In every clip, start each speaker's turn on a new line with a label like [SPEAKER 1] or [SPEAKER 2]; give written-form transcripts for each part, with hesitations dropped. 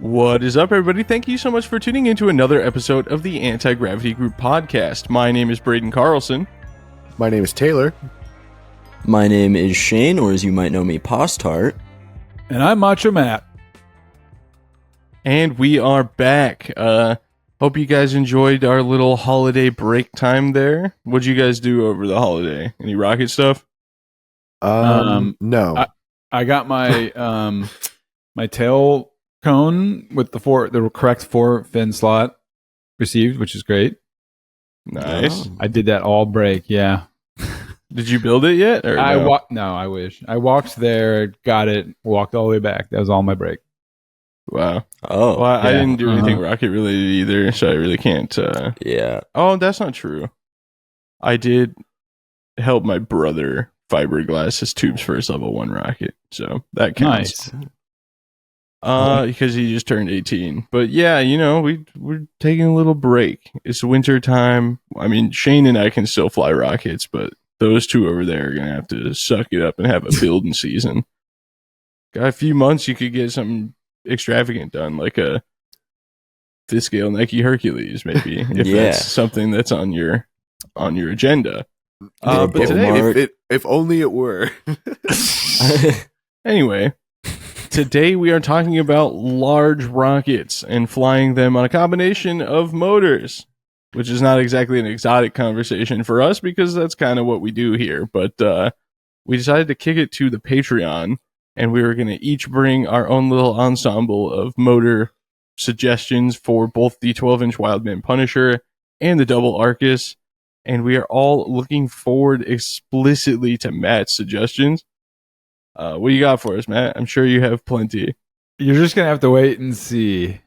[SPEAKER 1] What is up, everybody? Thank you so much for tuning into another episode of the Anti-Gravity Group podcast. My name is Braden Carlson.
[SPEAKER 2] My name is Taylor.
[SPEAKER 3] My name is Shane, or as you might know me, Postart.
[SPEAKER 4] And I'm Macho Matt.
[SPEAKER 1] And we are back. Hope you guys enjoyed our little holiday break time there. What'd you guys do over the holiday? Any rocket stuff?
[SPEAKER 2] No.
[SPEAKER 4] I got my my tail cone with the correct 4-fin slot received, which is great.
[SPEAKER 1] Nice.
[SPEAKER 4] I did that all break, yeah.
[SPEAKER 1] Did you build it yet? Or
[SPEAKER 4] no, I wish. I walked there, got it, walked all the way back. That was all my break.
[SPEAKER 1] Wow.
[SPEAKER 3] Oh.
[SPEAKER 1] Well, I didn't do anything rocket related either, so I really can't.
[SPEAKER 3] Yeah.
[SPEAKER 1] Oh, that's not true. I did help my brother fiberglass his tubes for his level 1 rocket, so that counts.
[SPEAKER 4] Nice.
[SPEAKER 1] Because he just turned 18. But yeah, you know, we're taking a little break. It's winter time. I mean, Shane and I can still fly rockets, but those two over there are gonna have to suck it up and have a building season. Got a few months, you could get something extravagant done, like a 5th scale Nike Hercules, maybe, if that's something that's on your agenda.
[SPEAKER 2] But today, if only it were.
[SPEAKER 1] Anyway, today we are talking about large rockets and flying them on a combination of motors, which is not exactly an exotic conversation for us because that's kind of what we do here. But we decided to kick it to the Patreon, and we were going to each bring our own little ensemble of motor suggestions for both the 12-inch Wildman Punisher and the double Arcus. And we are all looking forward explicitly to Matt's suggestions. What do you got for us, Matt? I'm sure you have plenty.
[SPEAKER 4] You're just going to have to wait and see.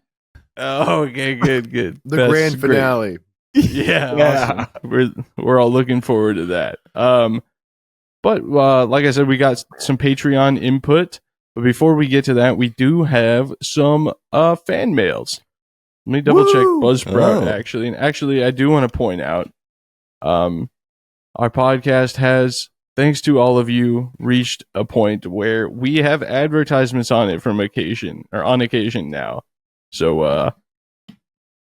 [SPEAKER 1] Oh, okay, good.
[SPEAKER 2] The grand finale.
[SPEAKER 1] Yeah. Awesome. We're all looking forward to that. But like I said, we got some Patreon input. But before we get to that, we do have some fan mails. Let me double check Buzzsprout, actually. And actually, I do want to point out, our podcast has, thanks to all of you, reached a point where we have advertisements on it on occasion now. So,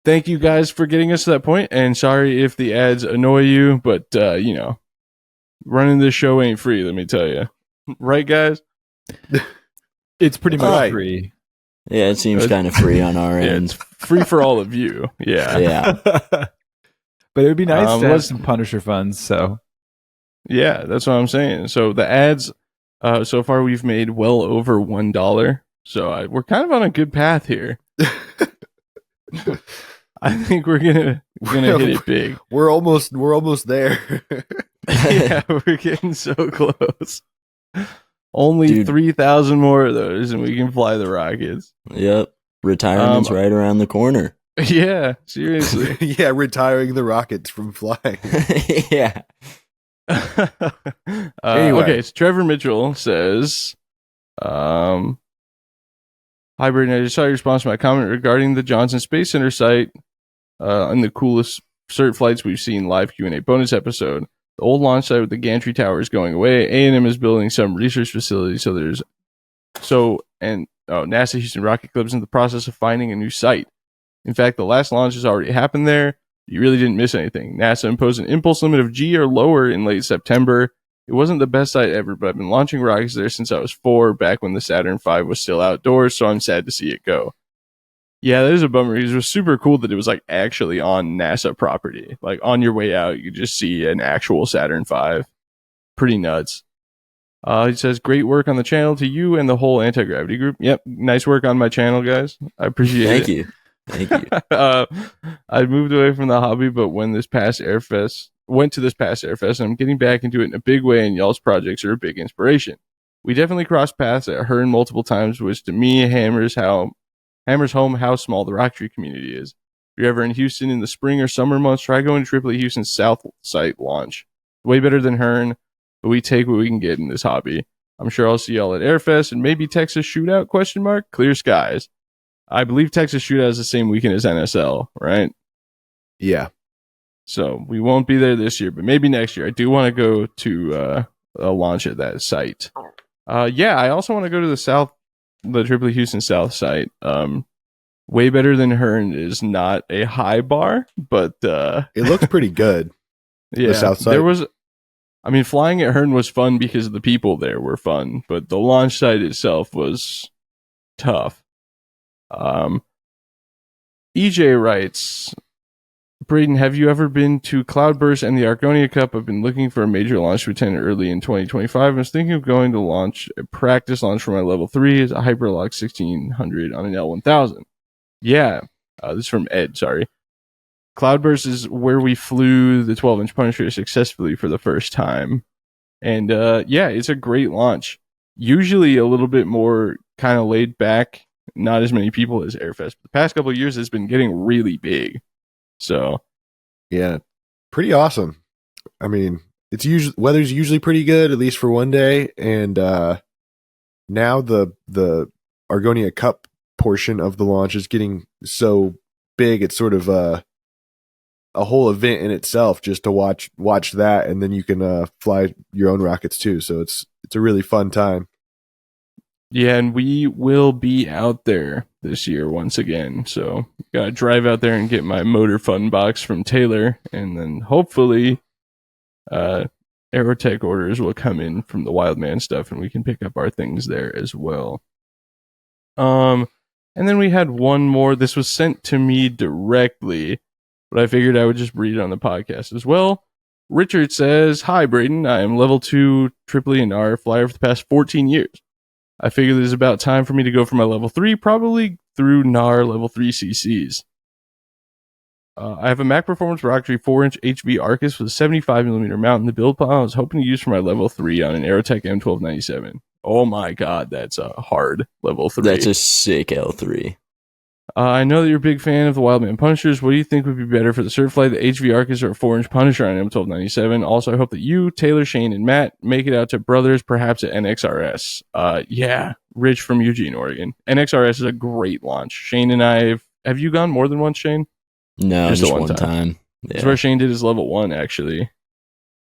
[SPEAKER 1] thank you guys for getting us to that point, and sorry if the ads annoy you, but, you know, running this show ain't free, let me tell you. Right, guys?
[SPEAKER 4] It's pretty much free.
[SPEAKER 3] Yeah, it seems kind of free on our end.
[SPEAKER 1] It's free for all of you. Yeah.
[SPEAKER 3] Yeah.
[SPEAKER 4] But it would be nice to have some Punisher funds, so.
[SPEAKER 1] Yeah, that's what I'm saying. So the ads, so far we've made well over $1. So we're kind of on a good path here. I think we're gonna hit it big.
[SPEAKER 2] We're almost there.
[SPEAKER 1] Yeah, we're getting so close. Only 3,000 more of those, and we can fly the rockets.
[SPEAKER 3] Yep, retirement's right around the corner.
[SPEAKER 1] Yeah, seriously.
[SPEAKER 2] Yeah, retiring the rockets from flying.
[SPEAKER 3] Yeah.
[SPEAKER 1] Anyway. Okay, so Trevor Mitchell says, "Hi, Braden, I just saw your response to my comment regarding the Johnson Space Center site and the coolest cert flights we've seen live Q&A bonus episode. The old launch site with the gantry tower is going away. A&M is building some research facilities, NASA Houston Rocket Club is in the process of finding a new site. In fact, the last launch has already happened there. You really didn't miss anything. NASA imposed an impulse limit of G or lower in late September. It wasn't the best site ever, but I've been launching rockets there since I was 4, back when the Saturn V was still outdoors, so I'm sad to see it go." Yeah, that is a bummer. It was super cool that it was like actually on NASA property. Like on your way out, you could just see an actual Saturn V. Pretty nuts. He says, "Great work on the channel to you and the whole Anti-Gravity Group." Yep, nice work on my channel, guys. I appreciate it.
[SPEAKER 3] Thank you.
[SPEAKER 1] I moved away from the hobby, but went to this past Airfest, and I'm getting back into it in a big way, and y'all's projects are a big inspiration. We definitely crossed paths at Hearn multiple times, which to me hammers home how small the rocketry community is. If you're ever in Houston in the spring or summer months, try going to Tripoli Houston's South site launch. Way better than Hearn, but we take what we can get in this hobby. I'm sure I'll see y'all at Airfest and maybe Texas Shootout, ? Clear skies. I believe Texas Shootout is the same weekend as NSL, right?
[SPEAKER 2] Yeah.
[SPEAKER 1] So we won't be there this year, but maybe next year. I do want to go to a launch at that site. I also want to go to the Tripoli Houston South site. way better than Hearn is not a high bar, but
[SPEAKER 2] It looks pretty good.
[SPEAKER 1] yeah,
[SPEAKER 2] south side.
[SPEAKER 1] there was. I mean, flying at Hearn was fun because the people there were fun, but the launch site itself was tough. EJ writes, Braden, have you ever been to Cloudburst and the Argonia Cup? I've been looking for a major launch to attend early in 2025. I was thinking of going to launch a practice launch for my level 3 as a Hyperlock 1600 on an L1000. Yeah, this is from Ed, sorry. Cloudburst is where we flew the 12-inch Punisher successfully for the first time. And yeah, it's a great launch. Usually a little bit more kind of laid back, not as many people as Airfest. The past couple of years it's been getting really big. So
[SPEAKER 2] yeah, pretty awesome. I mean, it's usually weather's usually pretty good, at least for one day. And now the Argonia Cup portion of the launch is getting so big, it's sort of a whole event in itself just to watch that, and then you can fly your own rockets too. So it's a really fun time.
[SPEAKER 1] yeah, and we will be out there this year once again. So gotta drive out there and get my motor fun box from Taylor, and then hopefully Aerotech orders will come in from the Wildman stuff and we can pick up our things there as well. And then we had one more. This was sent to me directly, but I figured I would just read it on the podcast as well. Richard says, Hi, Braden. I am level 2 Tripoli and R flyer for the past 14 years. I figured it is about time for me to go for my level 3, probably through NAR level 3 CCs. I have a Mac Performance Rocketry 4-inch HV Arcus with a 75mm mount in the build plan I was hoping to use for my level 3 on an Aerotech M1297. Oh my god, that's a hard level 3.
[SPEAKER 3] That's a sick L3.
[SPEAKER 1] I know that you're a big fan of the Wildman Punishers. What do you think would be better for the cert flight, the HV Arcus or a 4-inch Punisher on M1297? Also, I hope that you, Taylor, Shane, and Matt make it out to Brothers, perhaps at NXRS. Yeah, Rich from Eugene, Oregon. NXRS is a great launch. Shane and I have you gone more than once, Shane?
[SPEAKER 3] No, just one time. Yeah.
[SPEAKER 1] It's where Shane did his level 1, actually.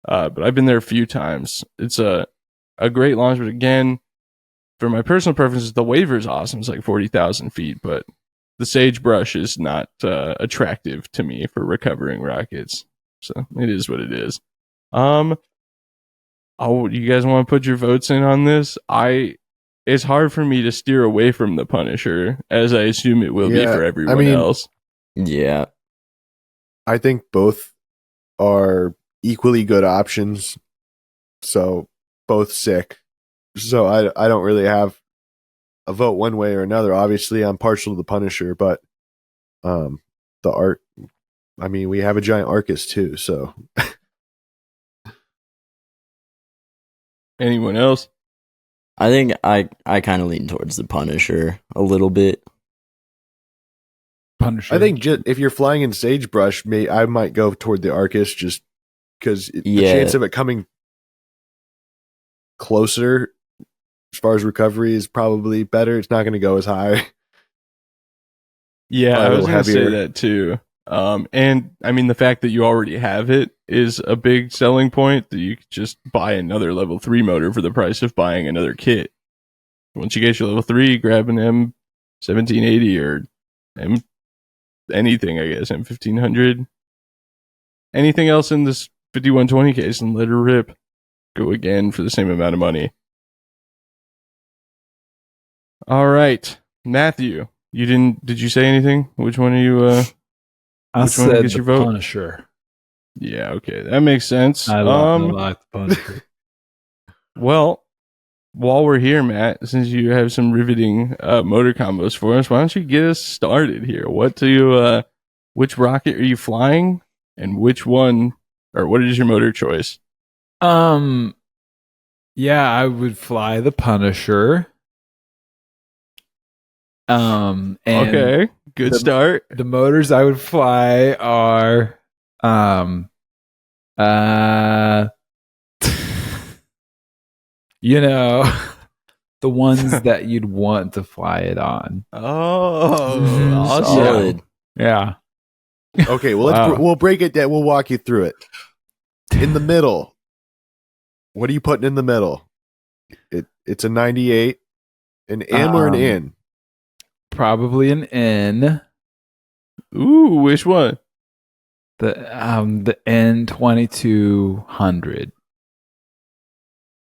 [SPEAKER 1] But I've been there a few times. It's a great launch, but again, for my personal preferences, the waiver is awesome. It's like 40,000 feet, but the sagebrush is not attractive to me for recovering rockets. So it is what it is. Oh, you guys want to put your votes in on this? It's hard for me to steer away from the Punisher, as I assume it will be for everyone else.
[SPEAKER 3] Yeah.
[SPEAKER 2] I think both are equally good options. So both sick. So I don't really have a vote one way or another. Obviously, I'm partial to the Punisher, but the art. I mean, we have a giant Arcus too. So,
[SPEAKER 1] anyone else?
[SPEAKER 3] I think I kind of lean towards the Punisher a little bit.
[SPEAKER 2] Punisher. I think if you're flying in sagebrush, I might go toward the Arcus just because the chance of it coming closer as far as recovery is probably better. It's not going to go as high.
[SPEAKER 1] Yeah, I was going to say that too. And I mean, the fact that you already have it is a big selling point, that you could just buy another level 3 motor for the price of buying another kit. Once you get your level 3, grab an M1780 or anything, I guess, M1500. Anything else in this 5120 case and let her rip. Go again for the same amount of money. All right, Matthew, did you say anything? Which one are you,
[SPEAKER 4] I
[SPEAKER 1] which one
[SPEAKER 4] said
[SPEAKER 1] gets
[SPEAKER 4] the
[SPEAKER 1] your vote?
[SPEAKER 4] Punisher.
[SPEAKER 1] Yeah, okay, that makes sense.
[SPEAKER 4] I like the Punisher.
[SPEAKER 1] Well, while we're here, Matt, since you have some riveting motor combos for us, why don't you get us started here? Which rocket are you flying, and which one, or what is your motor choice?
[SPEAKER 4] Yeah, I would fly the Punisher. And
[SPEAKER 1] okay, good start.
[SPEAKER 4] The motors I would fly are the ones that you'd want to fly it on.
[SPEAKER 1] Oh, awesome.
[SPEAKER 3] Solid.
[SPEAKER 4] Yeah.
[SPEAKER 2] Okay, well, we'll break it down. We'll walk you through it. In the middle, what are you putting in the middle? It's a 98, an M or an N?
[SPEAKER 4] probably an N.
[SPEAKER 1] Ooh, which one?
[SPEAKER 4] The N2200.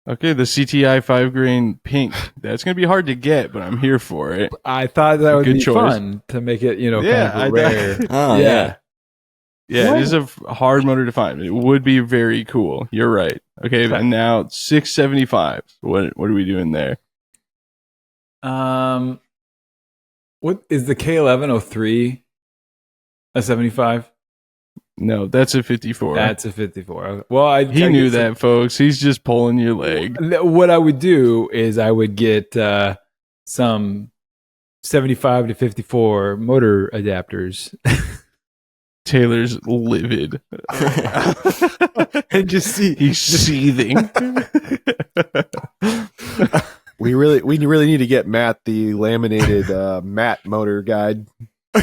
[SPEAKER 1] Okay, the CTI 5-grain pink. That's going to be hard to get, but I'm here for it.
[SPEAKER 4] I thought that would
[SPEAKER 1] Good
[SPEAKER 4] be
[SPEAKER 1] choice.
[SPEAKER 4] fun to make it, kind of a rare.
[SPEAKER 3] Oh,
[SPEAKER 4] Yeah.
[SPEAKER 3] yeah.
[SPEAKER 1] Yeah, it is a hard motor to find. It would be very cool. You're right. Okay, and now 675. What are we doing there?
[SPEAKER 4] What is the K1103? A 75?
[SPEAKER 1] No, that's a 54.
[SPEAKER 4] That's a 54. Well,
[SPEAKER 1] he knew that, folks. He's just pulling your leg.
[SPEAKER 4] What I would do is I would get some 75 to 54 motor adapters.
[SPEAKER 1] Taylor's livid.
[SPEAKER 4] And just see.
[SPEAKER 1] He's seething.
[SPEAKER 2] We really need to get Matt the laminated Matt motor guide.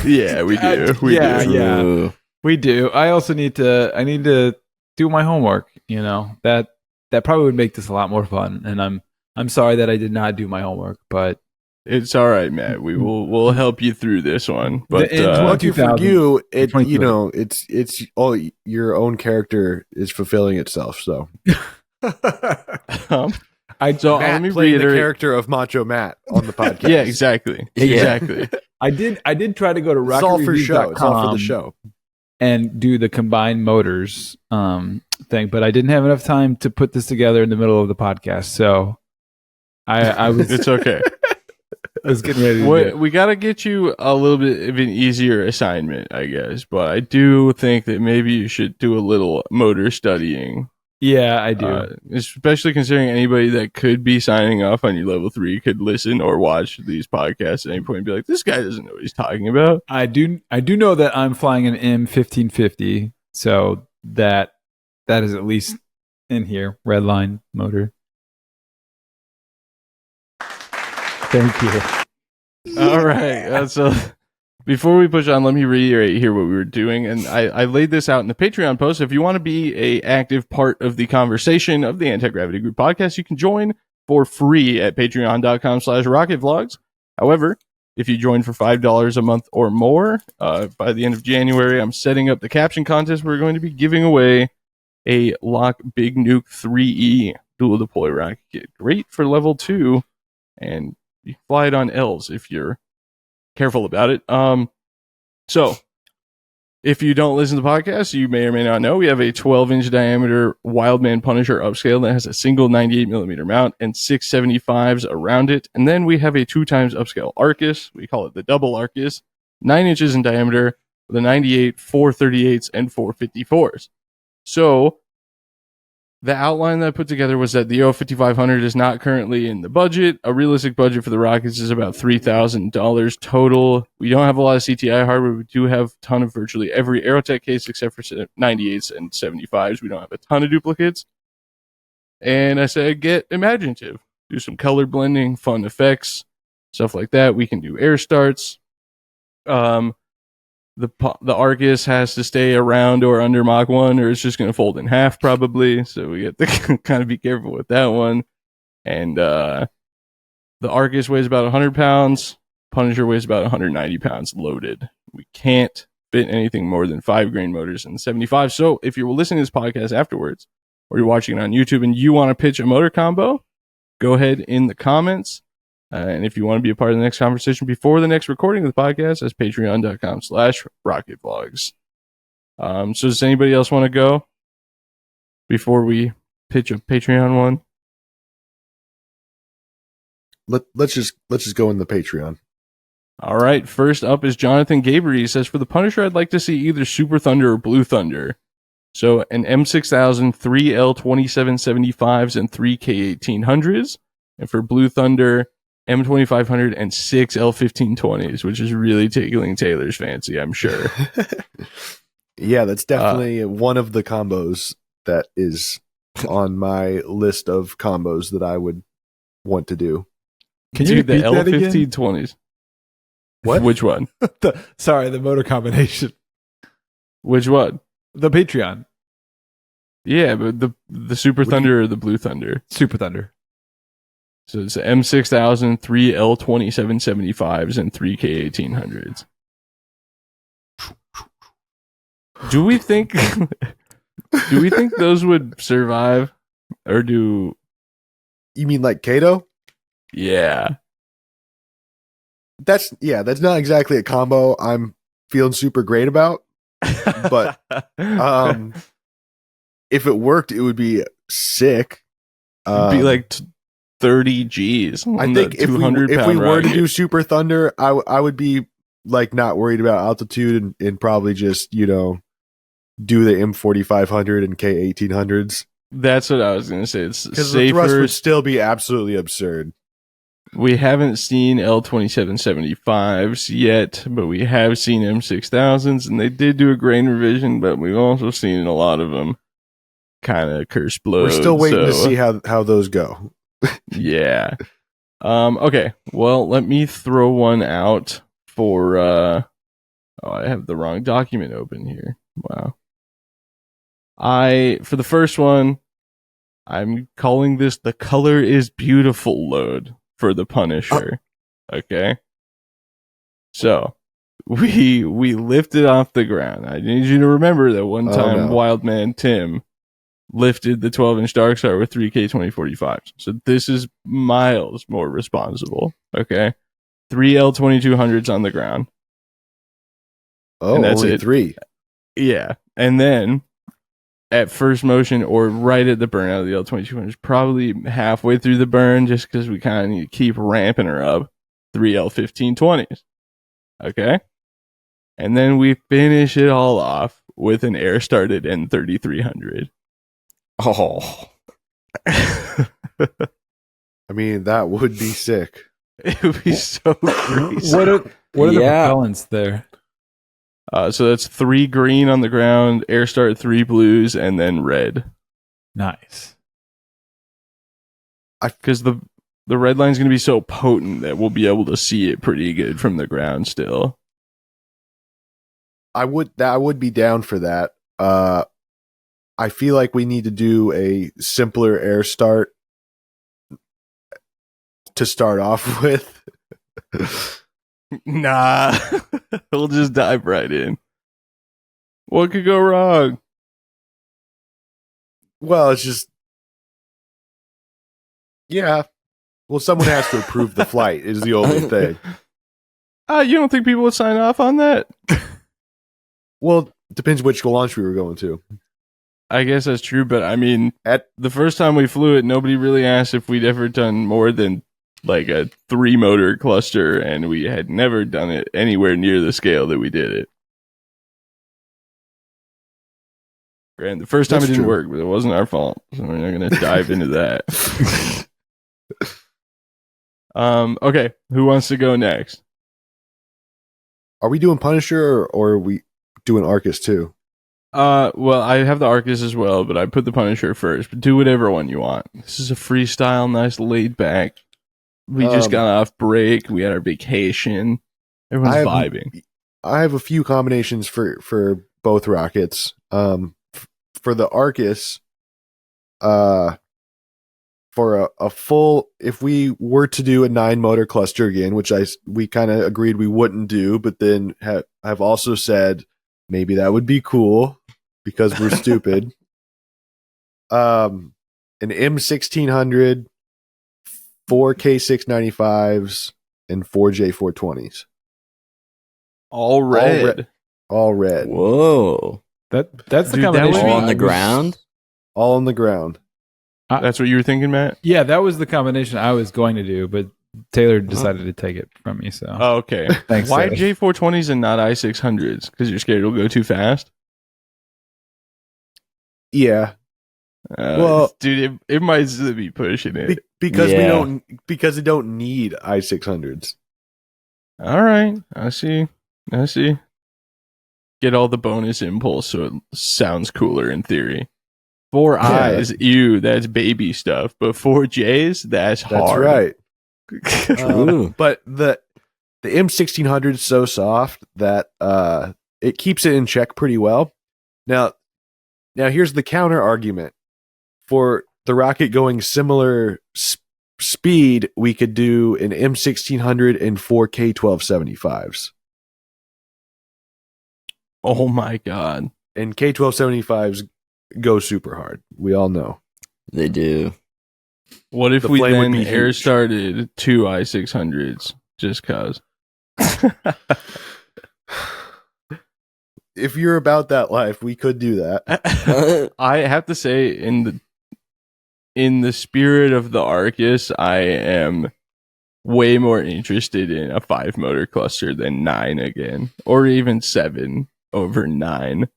[SPEAKER 1] Yeah, we do.
[SPEAKER 4] Yeah. We do. I also need to do my homework, That probably would make this a lot more fun. And I'm sorry that I did not do my homework, but
[SPEAKER 1] it's all right, Matt. We'll help you through this one. But
[SPEAKER 2] lucky for you, it's all your own character is fulfilling itself. So,
[SPEAKER 1] let me
[SPEAKER 2] playing
[SPEAKER 1] reiterate
[SPEAKER 2] the character of Macho Matt on the podcast.
[SPEAKER 1] Yeah, exactly. Exactly.
[SPEAKER 4] I did try to go to
[SPEAKER 2] It's all for show. It's all for the show.
[SPEAKER 4] And do the combined motors thing, but I didn't have enough time to put this together in the middle of the podcast. So I was.
[SPEAKER 1] It's okay.
[SPEAKER 4] I was getting ready to do it.
[SPEAKER 1] We got to get you a little bit of an easier assignment, I guess. But I do think that maybe you should do a little motor studying.
[SPEAKER 4] Yeah, I do.
[SPEAKER 1] Especially considering anybody that could be signing off on your level 3 could listen or watch these podcasts at any point and be like, this guy doesn't know what he's talking about.
[SPEAKER 4] I do know that I'm flying an M1550, so that is at least in here. Red line motor. Thank you.
[SPEAKER 1] All right. So before we push on, let me reiterate here what we were doing. And I laid this out in the Patreon post. If you want to be a active part of the conversation of the Anti-Gravity Group podcast, you can join for free at patreon.com/rocketvlogs. However, if you join for $5 a month or more, by the end of January, I'm setting up the caption contest. We're going to be giving away a Lock Big Nuke 3E dual deploy rocket kit. Great for level 2. And you can fly it on L's if you're careful about it. So if you don't listen to the podcast, you may or may not know we have a 12-inch diameter Wildman Punisher upscale that has a single 98mm mount and 675s around it. And then we have a 2x upscale Arcus. We call it the double Arcus, 9 inches in diameter with a 98, 438s, and 454s. So the outline that I put together was that the O5500 is not currently in the budget. A realistic budget for the rockets is about $3,000 total. We don't have a lot of CTI hardware. We do have a ton of virtually every Aerotech case except for 98s and 75s. We don't have a ton of duplicates. And I said, get imaginative. Do some color blending, fun effects, stuff like that. We can do air starts. The Arcus has to stay around or under Mach 1 or it's just going to fold in half probably. So we have to kind of be careful with that one. And the Arcus weighs about 100 pounds. Punisher weighs about 190 pounds loaded. We can't fit anything more than 5-grain motors in the 75. So if you're listening to this podcast afterwards or you're watching it on YouTube and you want to pitch a motor combo, go ahead in the comments. And if you want to be a part of the next conversation before the next recording of the podcast, that's patreon.com/rocketvlogs. So does anybody else want to go before we pitch a Patreon one?
[SPEAKER 2] Let's just go in the Patreon.
[SPEAKER 1] All right. First up is Jonathan Gabriel. He says, for the Punisher, I'd like to see either Super Thunder or Blue Thunder. So an M6000, 3 L2775s, and 3 K1800s. And for Blue Thunder, M2500 and 6 L1520s, which is really tickling Taylor's fancy, I'm sure.
[SPEAKER 2] Yeah, that's definitely one of the combos that is on my list of combos that I would want to do.
[SPEAKER 4] Can you
[SPEAKER 1] do the
[SPEAKER 4] repeat that again?
[SPEAKER 1] L1520s?
[SPEAKER 2] What?
[SPEAKER 1] Which one?
[SPEAKER 4] the motor combination.
[SPEAKER 1] Which one?
[SPEAKER 4] The Patreon.
[SPEAKER 1] Yeah, but the Super Thunder or the Blue Thunder?
[SPEAKER 4] Super Thunder.
[SPEAKER 1] So it's M6000, 3 L2775s, and 3 K1800s. Do we think those would survive? Or do...
[SPEAKER 2] You mean like Kato?
[SPEAKER 1] Yeah.
[SPEAKER 2] That's not exactly a combo I'm feeling super great about. But if it worked, it would be sick.
[SPEAKER 1] It'd be like 30 G's.
[SPEAKER 2] I think if we were to do Super Thunder, I would be like not worried about altitude and probably just, do the M4500 and K1800s.
[SPEAKER 1] That's what I was going to say. It's
[SPEAKER 2] because the thrust would still be absolutely absurd.
[SPEAKER 1] We haven't seen L2775s yet, but we have seen M6000s, and they did do a grain revision, but we've also seen a lot of them kind of curse blows.
[SPEAKER 2] We're still waiting to see how those go.
[SPEAKER 1] Yeah. Okay. Well, let me throw one out for I have the wrong document open here. Wow. For the first one, I'm calling this the color is beautiful load for the Punisher. Okay. So we lifted off the ground. I need you to remember that one time Wildman Tim lifted the 12-inch Darkstar with 3K 2045s. So this is miles more responsible. Okay. 3 L2200s on the ground.
[SPEAKER 2] Oh,
[SPEAKER 1] and that's
[SPEAKER 2] only
[SPEAKER 1] it.
[SPEAKER 2] 3.
[SPEAKER 1] Yeah. And then at first motion or right at the burn out of the L2200s, probably halfway through the burn, just because we kind of need to keep ramping her up, 3 L1520s. Okay. And then we finish it all off with an air started N3300.
[SPEAKER 3] Oh.
[SPEAKER 2] I mean, that would be sick.
[SPEAKER 1] It would be so crazy.
[SPEAKER 4] What are the propellants there?
[SPEAKER 1] So that's 3 green on the ground, air start 3 blues, and then red.
[SPEAKER 4] Nice.
[SPEAKER 1] Because the red line's going to be so potent that we'll be able to see it pretty good from the ground still.
[SPEAKER 2] I would be down for that. I feel like we need to do a simpler air start to start off with.
[SPEAKER 1] Nah. We'll just dive right in. What could go wrong?
[SPEAKER 2] Well, it's just... Yeah. Well, someone has to approve the flight is the only thing.
[SPEAKER 1] You don't think people would sign off on that?
[SPEAKER 2] Well, depends which launch we were going to.
[SPEAKER 1] I guess that's true, but I mean, at the first time we flew it, nobody really asked if we'd ever done more than like a 3-motor cluster, and we had never done it anywhere near the scale that we did it. And the first time it didn't work, but it wasn't our fault, so we're not going to dive into that. Okay, who wants to go next?
[SPEAKER 2] Are we doing Punisher or are we doing Arcus too?
[SPEAKER 1] Well, I have the Arcus as well, but I put the Punisher first. But do whatever one you want. This is a freestyle, nice laid back. We just got off break. We had our vacation. Everyone's vibing. I
[SPEAKER 2] have a few combinations for both rockets. For the Arcus, for a full, if we were to do a 9-motor cluster again, which we kind of agreed we wouldn't do, but then have also said maybe that would be cool because we're stupid. An M1600, 4 K695s, and 4 J420s.
[SPEAKER 1] All red.
[SPEAKER 2] All red.
[SPEAKER 3] Whoa.
[SPEAKER 4] That's the combination.
[SPEAKER 3] All on the ground?
[SPEAKER 2] All on the ground.
[SPEAKER 1] That's what you were thinking, Matt?
[SPEAKER 4] Yeah, that was the combination I was going to do, but Taylor decided to take it from me. So,
[SPEAKER 1] okay.
[SPEAKER 4] Thanks.
[SPEAKER 1] Why J420s and not I600s? Because you're scared it'll go too fast?
[SPEAKER 2] Yeah.
[SPEAKER 1] Well, dude, it might still be pushing it
[SPEAKER 2] because we don't need I600s.
[SPEAKER 1] All right, I see. Get all the bonus impulse so it sounds cooler in theory. 4 I's, ew, that's baby stuff. But 4 J's, that's hard.
[SPEAKER 2] That's right. But the M1600 is so soft that it keeps it in check pretty well. Now here's the counter argument for the rocket going similar speed, we could do an M1600 and 4 K1275s.
[SPEAKER 1] Oh my god.
[SPEAKER 2] And K1275s go super hard. We all know.
[SPEAKER 3] They do.
[SPEAKER 1] What if
[SPEAKER 2] The
[SPEAKER 1] we
[SPEAKER 2] flame would
[SPEAKER 1] then
[SPEAKER 2] be
[SPEAKER 1] air
[SPEAKER 2] huge.
[SPEAKER 1] started 2 I600s just cause?
[SPEAKER 2] If you're about that life, we could do that.
[SPEAKER 1] I have to say, in the spirit of the Arcus, I am way more interested in a 5 motor cluster than 9 again, or even 7 over 9.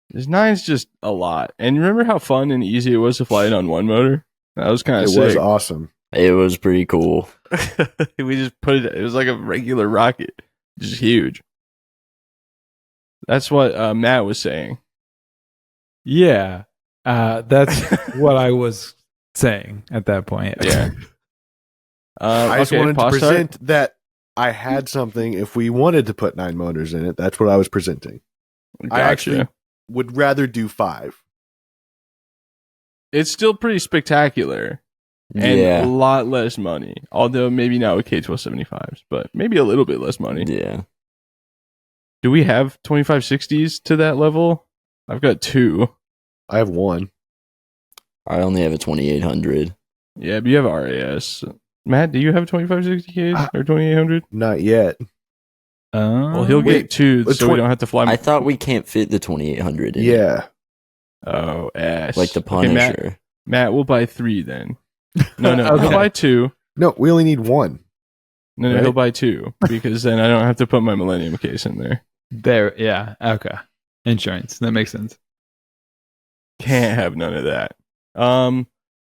[SPEAKER 1] Because 9's just a lot. And remember how fun and easy it was to fly it on 1 motor? That was kind
[SPEAKER 2] It
[SPEAKER 1] of sick.
[SPEAKER 2] was awesome.
[SPEAKER 3] It was pretty cool.
[SPEAKER 1] We just put it was like a regular rocket, just huge. That's what Matt was saying.
[SPEAKER 4] Yeah, that's what I was saying at that point.
[SPEAKER 1] Yeah.
[SPEAKER 2] I just
[SPEAKER 1] okay,
[SPEAKER 2] wanted to
[SPEAKER 1] pause start.
[SPEAKER 2] present that I had something if we wanted to put 9 motors in it. That's what I was presenting. I actually would rather do 5.
[SPEAKER 1] It's still pretty spectacular and a lot less money. Although maybe not with K1275s, but maybe a little bit less money.
[SPEAKER 3] Yeah.
[SPEAKER 1] Do we have 2560s to that level? I've got 2.
[SPEAKER 2] I have 1.
[SPEAKER 3] I only have a 2800.
[SPEAKER 1] Yeah, but you have RAS. Matt, do you have 2560Ks or 2800?
[SPEAKER 2] Not yet.
[SPEAKER 1] Well, he'll
[SPEAKER 2] Wait,
[SPEAKER 1] get 2 so we don't have to fly.
[SPEAKER 3] I thought we can't fit the 2800 in.
[SPEAKER 2] Yeah.
[SPEAKER 1] Oh, ass.
[SPEAKER 3] Like the
[SPEAKER 1] Okay,
[SPEAKER 3] Punisher.
[SPEAKER 1] Matt, we'll buy 3 then. No,
[SPEAKER 4] Okay.
[SPEAKER 1] he'll buy 2.
[SPEAKER 2] No, we only need 1.
[SPEAKER 1] No,
[SPEAKER 2] Right?
[SPEAKER 1] he'll buy 2 because then I don't have to put my Millennium case in there.
[SPEAKER 4] There, yeah, okay. Insurance, that makes sense.
[SPEAKER 1] Can't have none of that.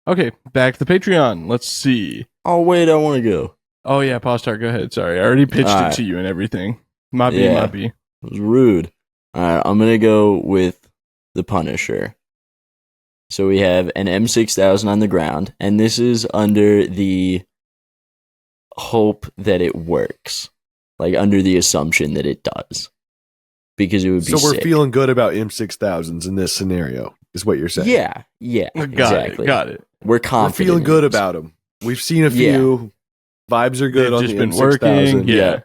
[SPEAKER 1] Okay, back to the Patreon. Let's see.
[SPEAKER 3] Oh, wait, I want to go.
[SPEAKER 1] Oh yeah, Postar, go ahead. Sorry, I already pitched
[SPEAKER 3] All
[SPEAKER 1] it
[SPEAKER 3] right.
[SPEAKER 1] to you and everything. Might be.
[SPEAKER 3] It was rude. All right, I'm going to go with the Punisher. So we have an M6000 on the ground, and this is under the hope that it works. Like, under the assumption that it does. Because it would be
[SPEAKER 2] So we're
[SPEAKER 3] sick.
[SPEAKER 2] feeling good about M6000s in this scenario, is what you're saying.
[SPEAKER 3] Yeah, exactly.
[SPEAKER 1] Got it.
[SPEAKER 3] We're
[SPEAKER 2] We're
[SPEAKER 3] confident.
[SPEAKER 2] feeling
[SPEAKER 3] in
[SPEAKER 2] good
[SPEAKER 3] this.
[SPEAKER 2] about them. We've seen a few. Vibes are good
[SPEAKER 1] They've
[SPEAKER 2] on
[SPEAKER 1] just
[SPEAKER 2] the
[SPEAKER 1] been
[SPEAKER 2] M6000.
[SPEAKER 1] working. Yeah.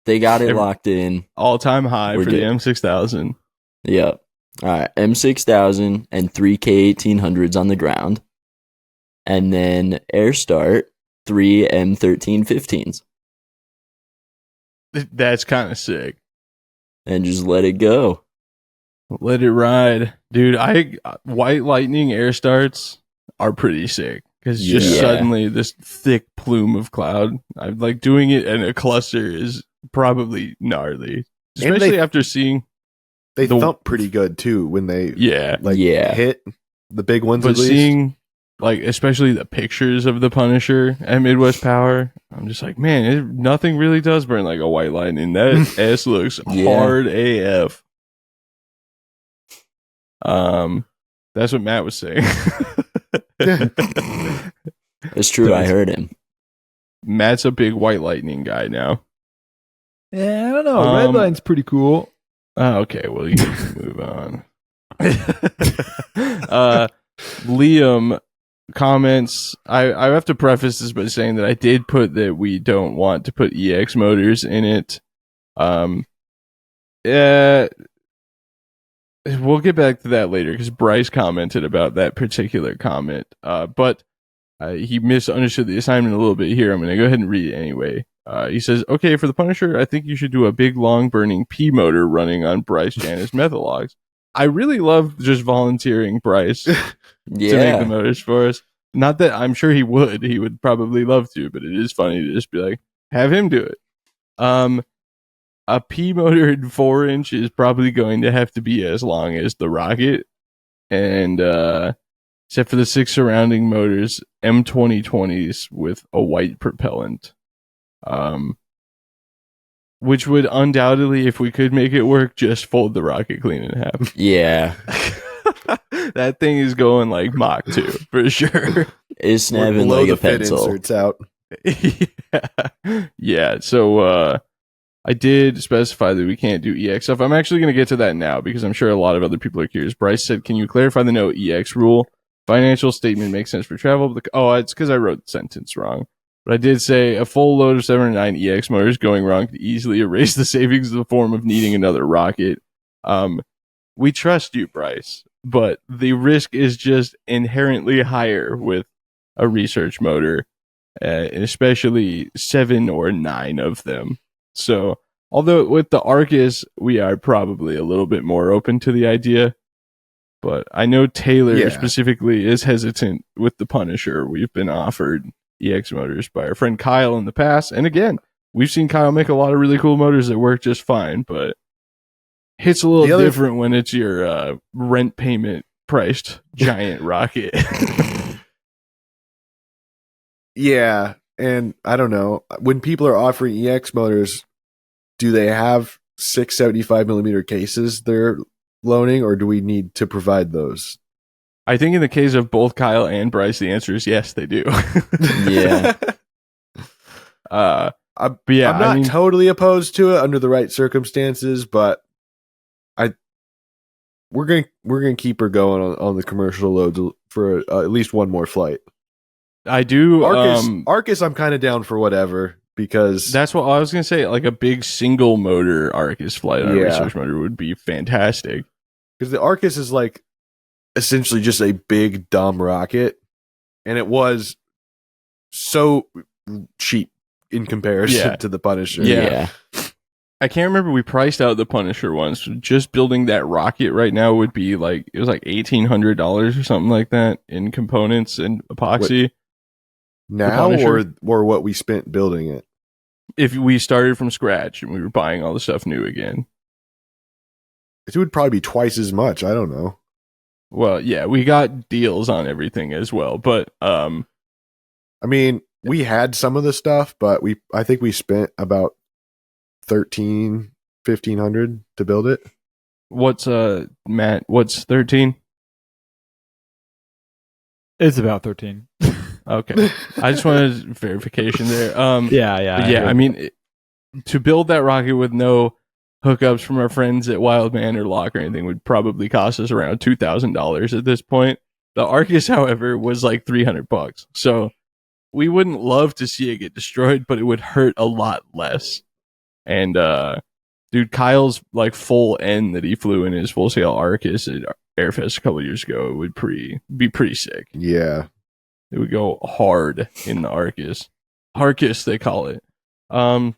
[SPEAKER 3] They got it
[SPEAKER 1] Every-
[SPEAKER 3] locked in.
[SPEAKER 1] All-time high
[SPEAKER 3] We're
[SPEAKER 1] for the
[SPEAKER 3] good.
[SPEAKER 1] M6000.
[SPEAKER 3] Yep. All right. M6000 and 3 K1800s on the ground. And then air start 3 M1315s.
[SPEAKER 1] That's kind of sick.
[SPEAKER 3] And just let it go.
[SPEAKER 1] Let it ride, dude. White lightning air starts are pretty sick because just
[SPEAKER 3] Yeah.
[SPEAKER 1] suddenly this thick plume of cloud. I'm like doing it in a cluster is probably gnarly,
[SPEAKER 2] And
[SPEAKER 1] especially
[SPEAKER 2] they-
[SPEAKER 1] after seeing
[SPEAKER 2] They
[SPEAKER 1] The-
[SPEAKER 2] thump pretty good too when they
[SPEAKER 3] Yeah.
[SPEAKER 2] hit the big ones.
[SPEAKER 1] But
[SPEAKER 2] At least.
[SPEAKER 1] seeing like especially the pictures of the Punisher at Midwest Power, I'm just like, man, nothing really does burn like a white lightning. That S looks
[SPEAKER 3] Yeah.
[SPEAKER 1] hard AF. That's what Matt was saying.
[SPEAKER 3] It's true. I heard him.
[SPEAKER 1] Matt's a big white lightning guy now.
[SPEAKER 4] Yeah, I don't know.
[SPEAKER 1] Um,
[SPEAKER 4] Redline's pretty cool.
[SPEAKER 1] Oh, okay, well you can move on. Liam comments. I have to preface this by saying that I did put that we don't want to put EX motors in it. We'll get back to that later because Bryce commented about that particular comment. But he misunderstood the assignment a little bit here. I'm going to go ahead and read it anyway. He says, okay, for the Punisher, I think you should do a big, long burning P motor running on Bryce Janus Methalogs. I really love just volunteering Bryce to make the
[SPEAKER 3] Yeah.
[SPEAKER 1] motors for us. Not that I'm sure he would. He would probably love to, but it is funny to just be like, have him do it. A P motor in 4-inch is probably going to have to be as long as the rocket. And except for the 6 surrounding motors, M2020s with a white propellant. Which would undoubtedly, if we could make it work, just fold the rocket clean in half.
[SPEAKER 3] Yeah.
[SPEAKER 1] That thing is going like Mach 2 for sure.
[SPEAKER 3] It's
[SPEAKER 2] We're
[SPEAKER 3] snapping
[SPEAKER 2] below
[SPEAKER 3] like
[SPEAKER 2] the
[SPEAKER 3] a
[SPEAKER 2] fit
[SPEAKER 3] pencil.
[SPEAKER 2] inserts out.
[SPEAKER 1] Yeah. So I did specify that we can't do EX stuff. I'm actually going to get to that now because I'm sure a lot of other people are curious. Bryce said, can you clarify the no EX rule? Financial statement makes sense for travel. It's because I wrote the sentence wrong. But I did say a full load of 709 EX motors going wrong could easily erase the savings in the form of needing another rocket. We trust you, Bryce, but the risk is just inherently higher with a research motor, especially 7 or 9 of them. So, although with the Arcus, we are probably a little bit more open to the idea. But I know Taylor specifically is hesitant with the Punisher. We've been offered EX motors by our friend Kyle in the past. And again, we've seen Kyle make a lot of really cool motors that work just fine, but hits a little different when it's your rent payment priced giant rocket.
[SPEAKER 2] Yeah, and I don't know. When people are offering EX motors, do they have 675mm cases they're loaning, or do we need to provide those?
[SPEAKER 1] I think in the case of both Kyle and Bryce, the answer is yes, they do.
[SPEAKER 3] Yeah.
[SPEAKER 2] I'm not totally opposed to it under the right circumstances, but we're gonna keep her going on the commercial loads for at least one more flight.
[SPEAKER 1] I do.
[SPEAKER 2] Arcus, I'm kind of down for whatever, because
[SPEAKER 1] that's what I was gonna say. Like a big single motor Arcus flight on a research motor would be fantastic.
[SPEAKER 2] Because the Arcus is like essentially just a big dumb rocket, and it was so cheap in comparison to the Punisher.
[SPEAKER 3] Yeah.
[SPEAKER 1] I can't remember, we priced out the Punisher once. So just building that rocket right now would be like, it was like $1,800 or something like that in components and epoxy.
[SPEAKER 2] Now or what we spent building it?
[SPEAKER 1] If we started from scratch and we were buying all the stuff new again.
[SPEAKER 2] It would probably be twice as much. I don't know.
[SPEAKER 1] Well, yeah, we got deals on everything as well, but
[SPEAKER 2] I mean, we had some of the stuff, but I think we spent about $1,500 to build it.
[SPEAKER 1] What's Matt? What's 13?
[SPEAKER 4] It's about 13.
[SPEAKER 1] Okay, I just wanted verification there.
[SPEAKER 4] Yeah.
[SPEAKER 1] I mean, to build that rocket with no hookups from our friends at Wildman or Lock or anything would probably cost us around $2,000 at this point. The Arcus, however, was like $300, so we wouldn't love to see it get destroyed, but it would hurt a lot less. And dude, Kyle's like full N that he flew in his full scale Arcus at Airfest a couple years ago would be pretty sick.
[SPEAKER 2] Yeah,
[SPEAKER 1] it would go hard in the Arcus. Arcus, they call it. And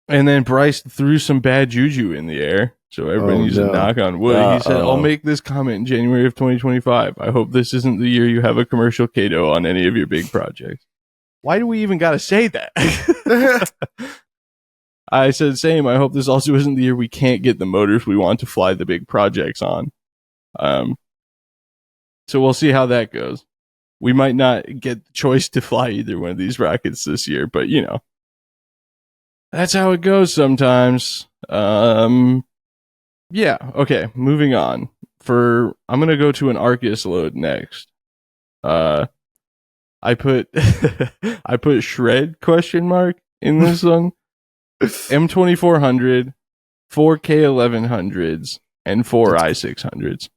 [SPEAKER 1] then Bryce threw some bad juju in the air, so everybody needs to knock on wood. He said, "I'll make this comment in January of 2025. I hope this isn't the year you have a commercial Kato on any of your big projects." Why do we even got to say that? I said, same. I hope this also isn't the year we can't get the motors we want to fly the big projects on. So we'll see how that goes. We might not get the choice to fly either one of these rockets this year, but you know, that's how it goes sometimes. Yeah. Okay. Moving on. I'm going to go to an Arcus load next. I put shred ? In this one. M2400, 4 K1100s, and 4 I600s.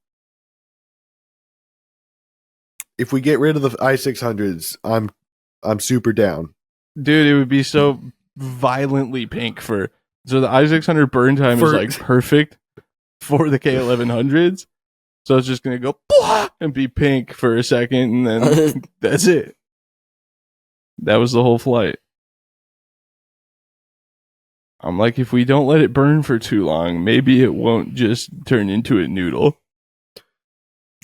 [SPEAKER 2] If we get rid of the I600s, I'm super down.
[SPEAKER 1] Dude, it would be so violently pink so the I600 burn time is like perfect for the K1100s. So it's just gonna go and be pink for a second, and then that's it. That was the whole flight. I'm like, if we don't let it burn for too long, maybe it won't just turn into a noodle.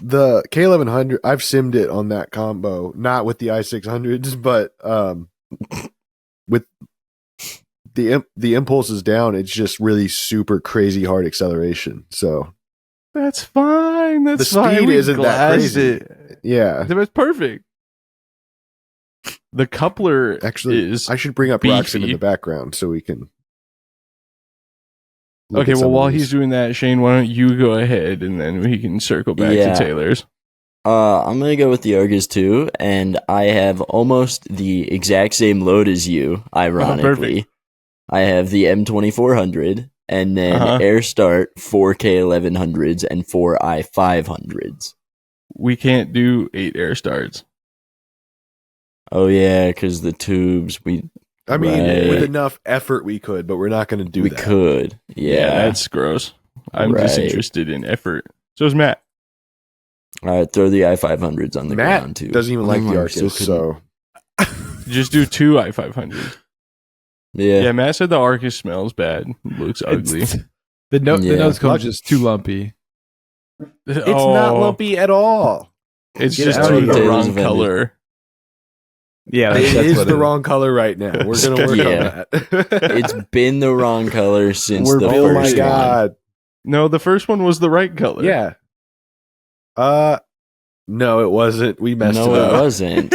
[SPEAKER 2] The K1100, I've simmed it on that combo, not with the I600s, but with the impulse is down, it's just really super crazy hard acceleration. So
[SPEAKER 1] that's fine.
[SPEAKER 2] The speed isn't that crazy. Yeah,
[SPEAKER 1] that's perfect. The coupler is
[SPEAKER 2] I should bring up Roxon in the background so we can.
[SPEAKER 1] Okay, well, while he's doing that, Shane, why don't you go ahead and then we can circle back to Taylor's.
[SPEAKER 3] I'm going to go with the Arcus too, and I have almost the exact same load as you, ironically. I have the M2400, and then Air Start 4 K1100s and 4 I500s.
[SPEAKER 1] we can't do 8 air starts.
[SPEAKER 3] Oh yeah, because the tubes
[SPEAKER 2] I mean,
[SPEAKER 3] Right.
[SPEAKER 2] with enough effort we could, but we're not going to do
[SPEAKER 3] we
[SPEAKER 2] that.
[SPEAKER 3] could. Yeah.
[SPEAKER 1] That's gross. I'm
[SPEAKER 3] Right.
[SPEAKER 1] disinterested in effort. So is Matt.
[SPEAKER 3] All right, throw the I-500s on the
[SPEAKER 2] Matt
[SPEAKER 3] ground too.
[SPEAKER 2] doesn't even like the
[SPEAKER 3] I still
[SPEAKER 2] Arcus,
[SPEAKER 3] couldn't-
[SPEAKER 2] so
[SPEAKER 1] Just do 2 I-500s.
[SPEAKER 3] Yeah.
[SPEAKER 1] Yeah, Matt said the Arcus smells bad. Looks ugly.
[SPEAKER 4] The
[SPEAKER 3] Yeah.
[SPEAKER 4] nose cone's just too lumpy.
[SPEAKER 2] it's not lumpy at all.
[SPEAKER 1] It's
[SPEAKER 2] Get
[SPEAKER 1] just
[SPEAKER 2] out
[SPEAKER 1] too
[SPEAKER 2] of
[SPEAKER 1] the
[SPEAKER 2] here.
[SPEAKER 1] wrong
[SPEAKER 3] Taylor's
[SPEAKER 1] color.
[SPEAKER 4] Yeah,
[SPEAKER 2] It
[SPEAKER 4] that's
[SPEAKER 2] is
[SPEAKER 4] what
[SPEAKER 2] the
[SPEAKER 4] it
[SPEAKER 2] wrong color right now. We're going to work
[SPEAKER 3] Yeah.
[SPEAKER 2] on that.
[SPEAKER 3] It's been the wrong color since
[SPEAKER 1] We're
[SPEAKER 3] the
[SPEAKER 1] building-
[SPEAKER 2] Oh my
[SPEAKER 3] first one.
[SPEAKER 2] god.
[SPEAKER 1] No, the first one was the right color.
[SPEAKER 2] Yeah. No, it wasn't. We messed
[SPEAKER 3] No,
[SPEAKER 2] it
[SPEAKER 3] it
[SPEAKER 2] up.
[SPEAKER 3] wasn't.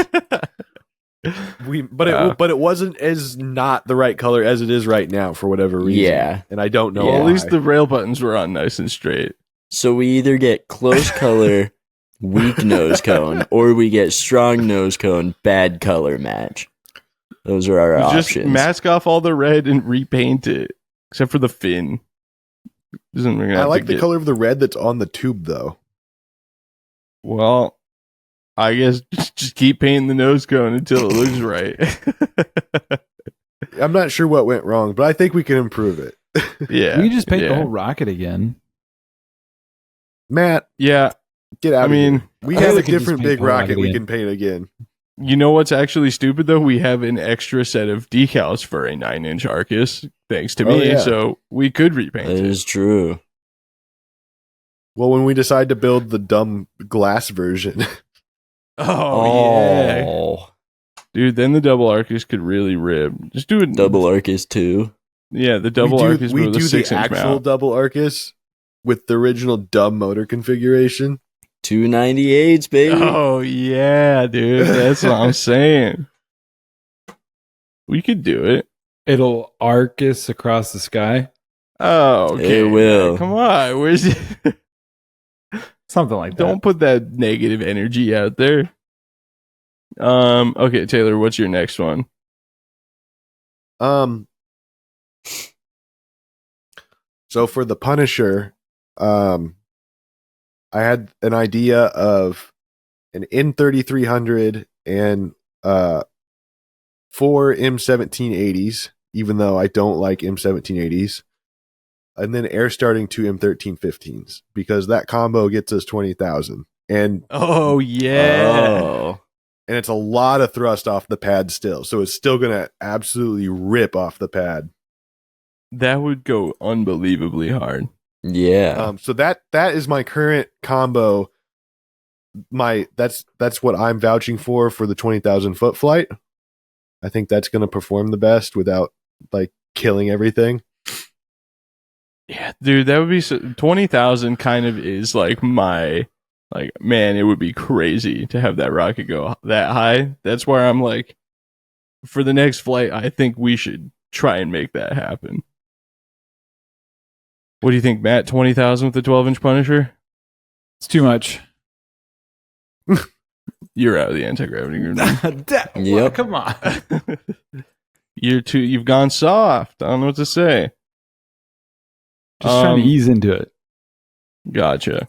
[SPEAKER 2] But it wasn't as not the right color as it is right now for whatever reason.
[SPEAKER 3] Yeah.
[SPEAKER 2] And I don't know
[SPEAKER 1] Well,
[SPEAKER 2] why.
[SPEAKER 1] at least the rail buttons were on nice and straight.
[SPEAKER 3] So we either get close color, weak nose cone, or we get strong nose cone, bad color match. Those are our
[SPEAKER 1] Just
[SPEAKER 3] options.
[SPEAKER 1] mask off all the red and repaint it, except for the fin. Isn't we're gonna
[SPEAKER 2] I
[SPEAKER 1] have
[SPEAKER 2] like
[SPEAKER 1] to
[SPEAKER 2] the
[SPEAKER 1] get-
[SPEAKER 2] color of the red that's on the tube though.
[SPEAKER 1] Well, I guess just keep painting the nose cone until it looks right.
[SPEAKER 2] I'm not sure what went wrong, but I think we can improve it.
[SPEAKER 1] Yeah,
[SPEAKER 4] We can just paint
[SPEAKER 1] yeah.
[SPEAKER 4] the whole rocket again.
[SPEAKER 2] Matt,
[SPEAKER 1] Yeah,
[SPEAKER 2] get out
[SPEAKER 1] I
[SPEAKER 2] of
[SPEAKER 1] mean,
[SPEAKER 2] here. We
[SPEAKER 4] I
[SPEAKER 2] have a
[SPEAKER 4] think we can just
[SPEAKER 2] different
[SPEAKER 4] paint
[SPEAKER 2] big
[SPEAKER 4] the whole
[SPEAKER 2] rocket
[SPEAKER 4] rocket
[SPEAKER 2] we
[SPEAKER 4] again.
[SPEAKER 2] can paint again.
[SPEAKER 1] you know what's actually stupid though? We have an extra set of decals for a 9-inch Arcus, thanks to
[SPEAKER 2] Oh,
[SPEAKER 1] me.
[SPEAKER 2] yeah.
[SPEAKER 1] So we could repaint
[SPEAKER 3] That
[SPEAKER 1] it.
[SPEAKER 3] is true.
[SPEAKER 2] Well, when we decide to build the dumb glass version,
[SPEAKER 1] Yeah,
[SPEAKER 3] Oh.
[SPEAKER 1] dude. Then the double Arcus could really rib. Just do it.
[SPEAKER 3] Double Arcus 2.
[SPEAKER 1] Yeah, the double Arcus
[SPEAKER 2] we
[SPEAKER 1] with a
[SPEAKER 2] do
[SPEAKER 1] 6-inch
[SPEAKER 2] the actual
[SPEAKER 1] mount.
[SPEAKER 2] double Arcus with the original dumb motor configuration.
[SPEAKER 3] 298s, baby.
[SPEAKER 1] Oh yeah, dude. That's what I'm saying. We could do it.
[SPEAKER 4] It'll Arcus across the sky.
[SPEAKER 1] Oh, okay.
[SPEAKER 3] It will.
[SPEAKER 1] Come on. Where's it?
[SPEAKER 4] Something like that.
[SPEAKER 1] Don't put that negative energy out there. Okay, Taylor, what's your next one?
[SPEAKER 2] So for the Punisher, I had an idea of an N3300 and 4 M1780s, even though I don't like M1780s, and then air starting 2 M1315s because that combo gets us 20,000, and
[SPEAKER 1] Oh yeah.
[SPEAKER 3] Oh.
[SPEAKER 2] it's a lot of thrust off the pad still, so it's still gonna absolutely rip off the pad.
[SPEAKER 1] That would go unbelievably hard.
[SPEAKER 3] Yeah.
[SPEAKER 2] So that is my current combo. That's what I'm vouching for the 20,000 foot flight. I think that's going to perform the best without like killing everything.
[SPEAKER 1] Yeah, dude, that would be 20,000 kind of is like my man, it would be crazy to have that rocket go that high. That's where I'm like, for the next flight, I think we should try and make that happen. What do you think, Matt? 20,000 with the 12-inch Punisher?
[SPEAKER 4] It's too much.
[SPEAKER 1] You're out of the anti-gravity group.
[SPEAKER 3] Yep.
[SPEAKER 4] Come on.
[SPEAKER 1] You've gone soft. I don't know what to say.
[SPEAKER 4] Just trying to ease into it.
[SPEAKER 1] Gotcha.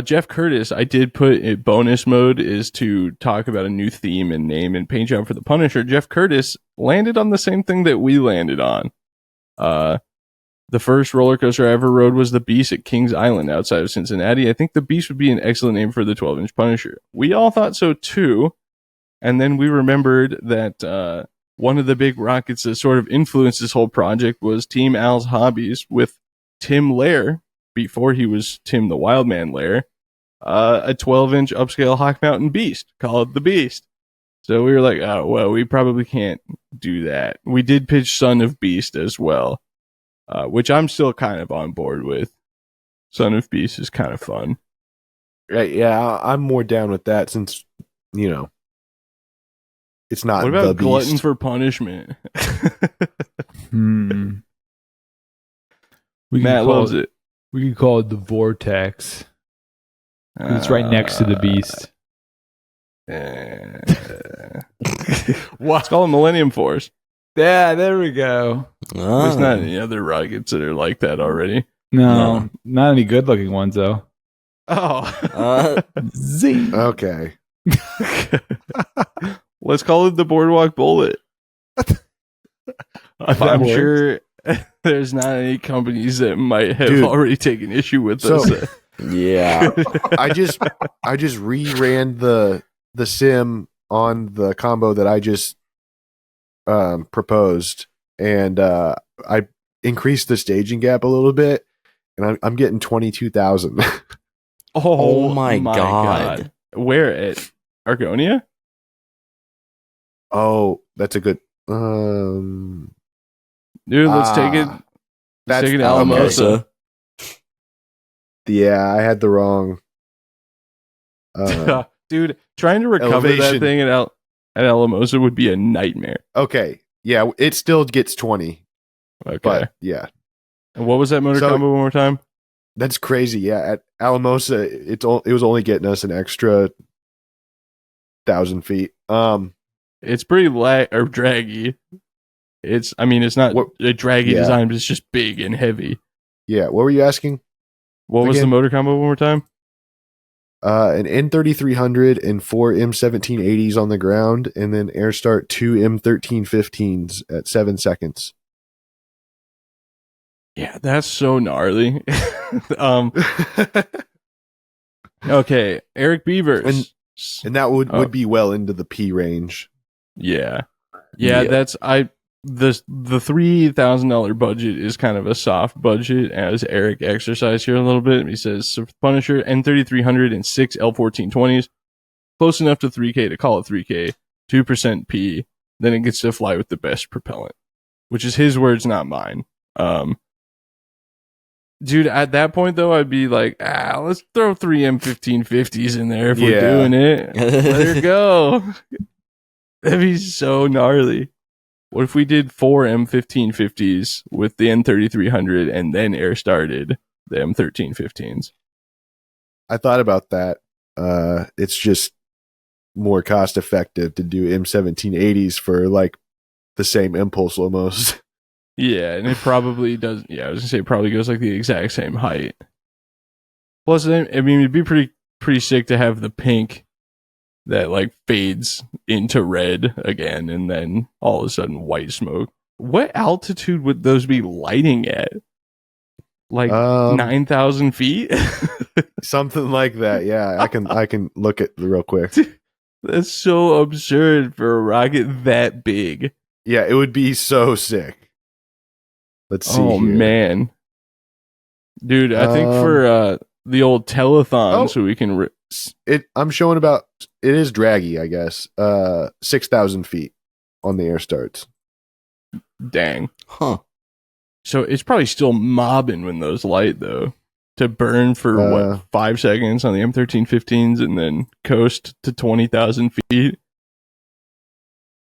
[SPEAKER 1] Jeff Curtis, I did put in bonus mode is to talk about a new theme and name and paint job for the Punisher. Jeff Curtis landed on the same thing that we landed on. The first roller coaster I ever rode was the Beast at Kings Island outside of Cincinnati. I think the Beast would be an excellent name for the 12-inch Punisher. We all thought so too. And then we remembered that one of the big rockets that sort of influenced this whole project was Team Al's Hobbies with Tim Lair, before he was Tim the Wildman Lair, a 12-inch upscale Hawk Mountain Beast called the Beast. So we were like, oh, well, we probably can't do that. We did pitch Son of Beast as well. Which I'm still kind of on board with. Son of Beast is kind of fun.
[SPEAKER 2] Right? Yeah, I'm more down with that since it's not.
[SPEAKER 1] What
[SPEAKER 2] the
[SPEAKER 1] about
[SPEAKER 2] Beast.
[SPEAKER 1] Glutton for Punishment? Matt loves it.
[SPEAKER 4] We could call it the Vortex. 'Cause it's right next to the Beast.
[SPEAKER 1] Let's call it Millennium Force.
[SPEAKER 4] Yeah, there we go.
[SPEAKER 1] There's not
[SPEAKER 3] Oh.
[SPEAKER 1] any other rockets that are like that already.
[SPEAKER 4] No, not any good looking ones though.
[SPEAKER 1] Oh.
[SPEAKER 4] Z.
[SPEAKER 2] Okay.
[SPEAKER 1] Let's call it the Boardwalk Bullet. I'm
[SPEAKER 2] works.
[SPEAKER 1] sure there's not any companies that might have
[SPEAKER 2] Dude.
[SPEAKER 1] already taken issue with
[SPEAKER 2] So-
[SPEAKER 1] this.
[SPEAKER 3] Yeah.
[SPEAKER 2] I just reran the sim on the combo that I just proposed, and I increased the staging gap a little bit, and I'm getting 22,000.
[SPEAKER 3] Oh my God.
[SPEAKER 1] Where at Argonia?
[SPEAKER 2] Oh, that's a good.
[SPEAKER 1] Dude, let's take it. Let's
[SPEAKER 2] That's
[SPEAKER 1] take it to
[SPEAKER 3] Alamosa.
[SPEAKER 1] Alamosa.
[SPEAKER 2] Yeah, I had the wrong.
[SPEAKER 1] Dude, trying to recover that
[SPEAKER 2] Elevation.
[SPEAKER 1] thing at Alamosa would be a nightmare.
[SPEAKER 2] Okay, yeah, it still gets 20,
[SPEAKER 1] Okay.
[SPEAKER 2] but yeah,
[SPEAKER 1] And what was that motor
[SPEAKER 2] So-
[SPEAKER 1] combo one more time?
[SPEAKER 2] that's crazy. Yeah, at Alamosa, it was only getting us an extra 1,000 feet.
[SPEAKER 1] It's pretty draggy. It's not
[SPEAKER 2] What-
[SPEAKER 1] a draggy
[SPEAKER 2] yeah.
[SPEAKER 1] design, but it's just big and heavy.
[SPEAKER 2] Yeah, what were you asking?
[SPEAKER 1] What was the
[SPEAKER 2] Again?
[SPEAKER 1] motor combo one more time?
[SPEAKER 2] An N3300 and 4 M1780s on the ground, and then air start 2 M1315s at 7 seconds.
[SPEAKER 1] Yeah, that's so gnarly. Okay, Eric Beavers.
[SPEAKER 2] And that would
[SPEAKER 1] Oh.
[SPEAKER 2] be well into the P range.
[SPEAKER 1] Yeah.
[SPEAKER 3] Yeah.
[SPEAKER 1] That's the $3,000 budget is kind of a soft budget, as Eric exercised here a little bit. He says, so Punisher N3300 and 6 L1420s, close enough to 3K to call it 3K, 2% P, then it gets to fly with the best propellant, which is his words, not mine. Dude, at that point though, I'd be like, let's throw 3 M1550s in there if we're
[SPEAKER 2] Yeah.
[SPEAKER 1] doing it. Let her go. That'd be so gnarly. What if we did 4 M1550s with the N3300 and then air started the M1315s?
[SPEAKER 2] I thought about that. It's just more cost effective to do M1780s for like the same impulse almost.
[SPEAKER 1] Yeah, and it probably does. Yeah, I was gonna say it probably goes like the exact same height. Plus, I mean, it'd be pretty sick to have the pink that like fades into red again, and then all of a sudden white smoke. What altitude would those be lighting at? Like 9,000 feet?
[SPEAKER 2] Something like that. Yeah, I can look at real quick.
[SPEAKER 1] That's so absurd for a rocket that big.
[SPEAKER 2] Yeah, it would be so sick. Let's see.
[SPEAKER 1] Oh
[SPEAKER 2] here.
[SPEAKER 1] man, dude, I think for the old telethon,
[SPEAKER 2] Oh.
[SPEAKER 1] so we can.
[SPEAKER 2] I'm showing about. It is draggy, I guess. 6,000 feet on the air starts.
[SPEAKER 1] Dang.
[SPEAKER 3] Huh.
[SPEAKER 1] So it's probably still mobbing when those light though. To burn for 5 seconds on the M1315s and then coast to 20,000 feet.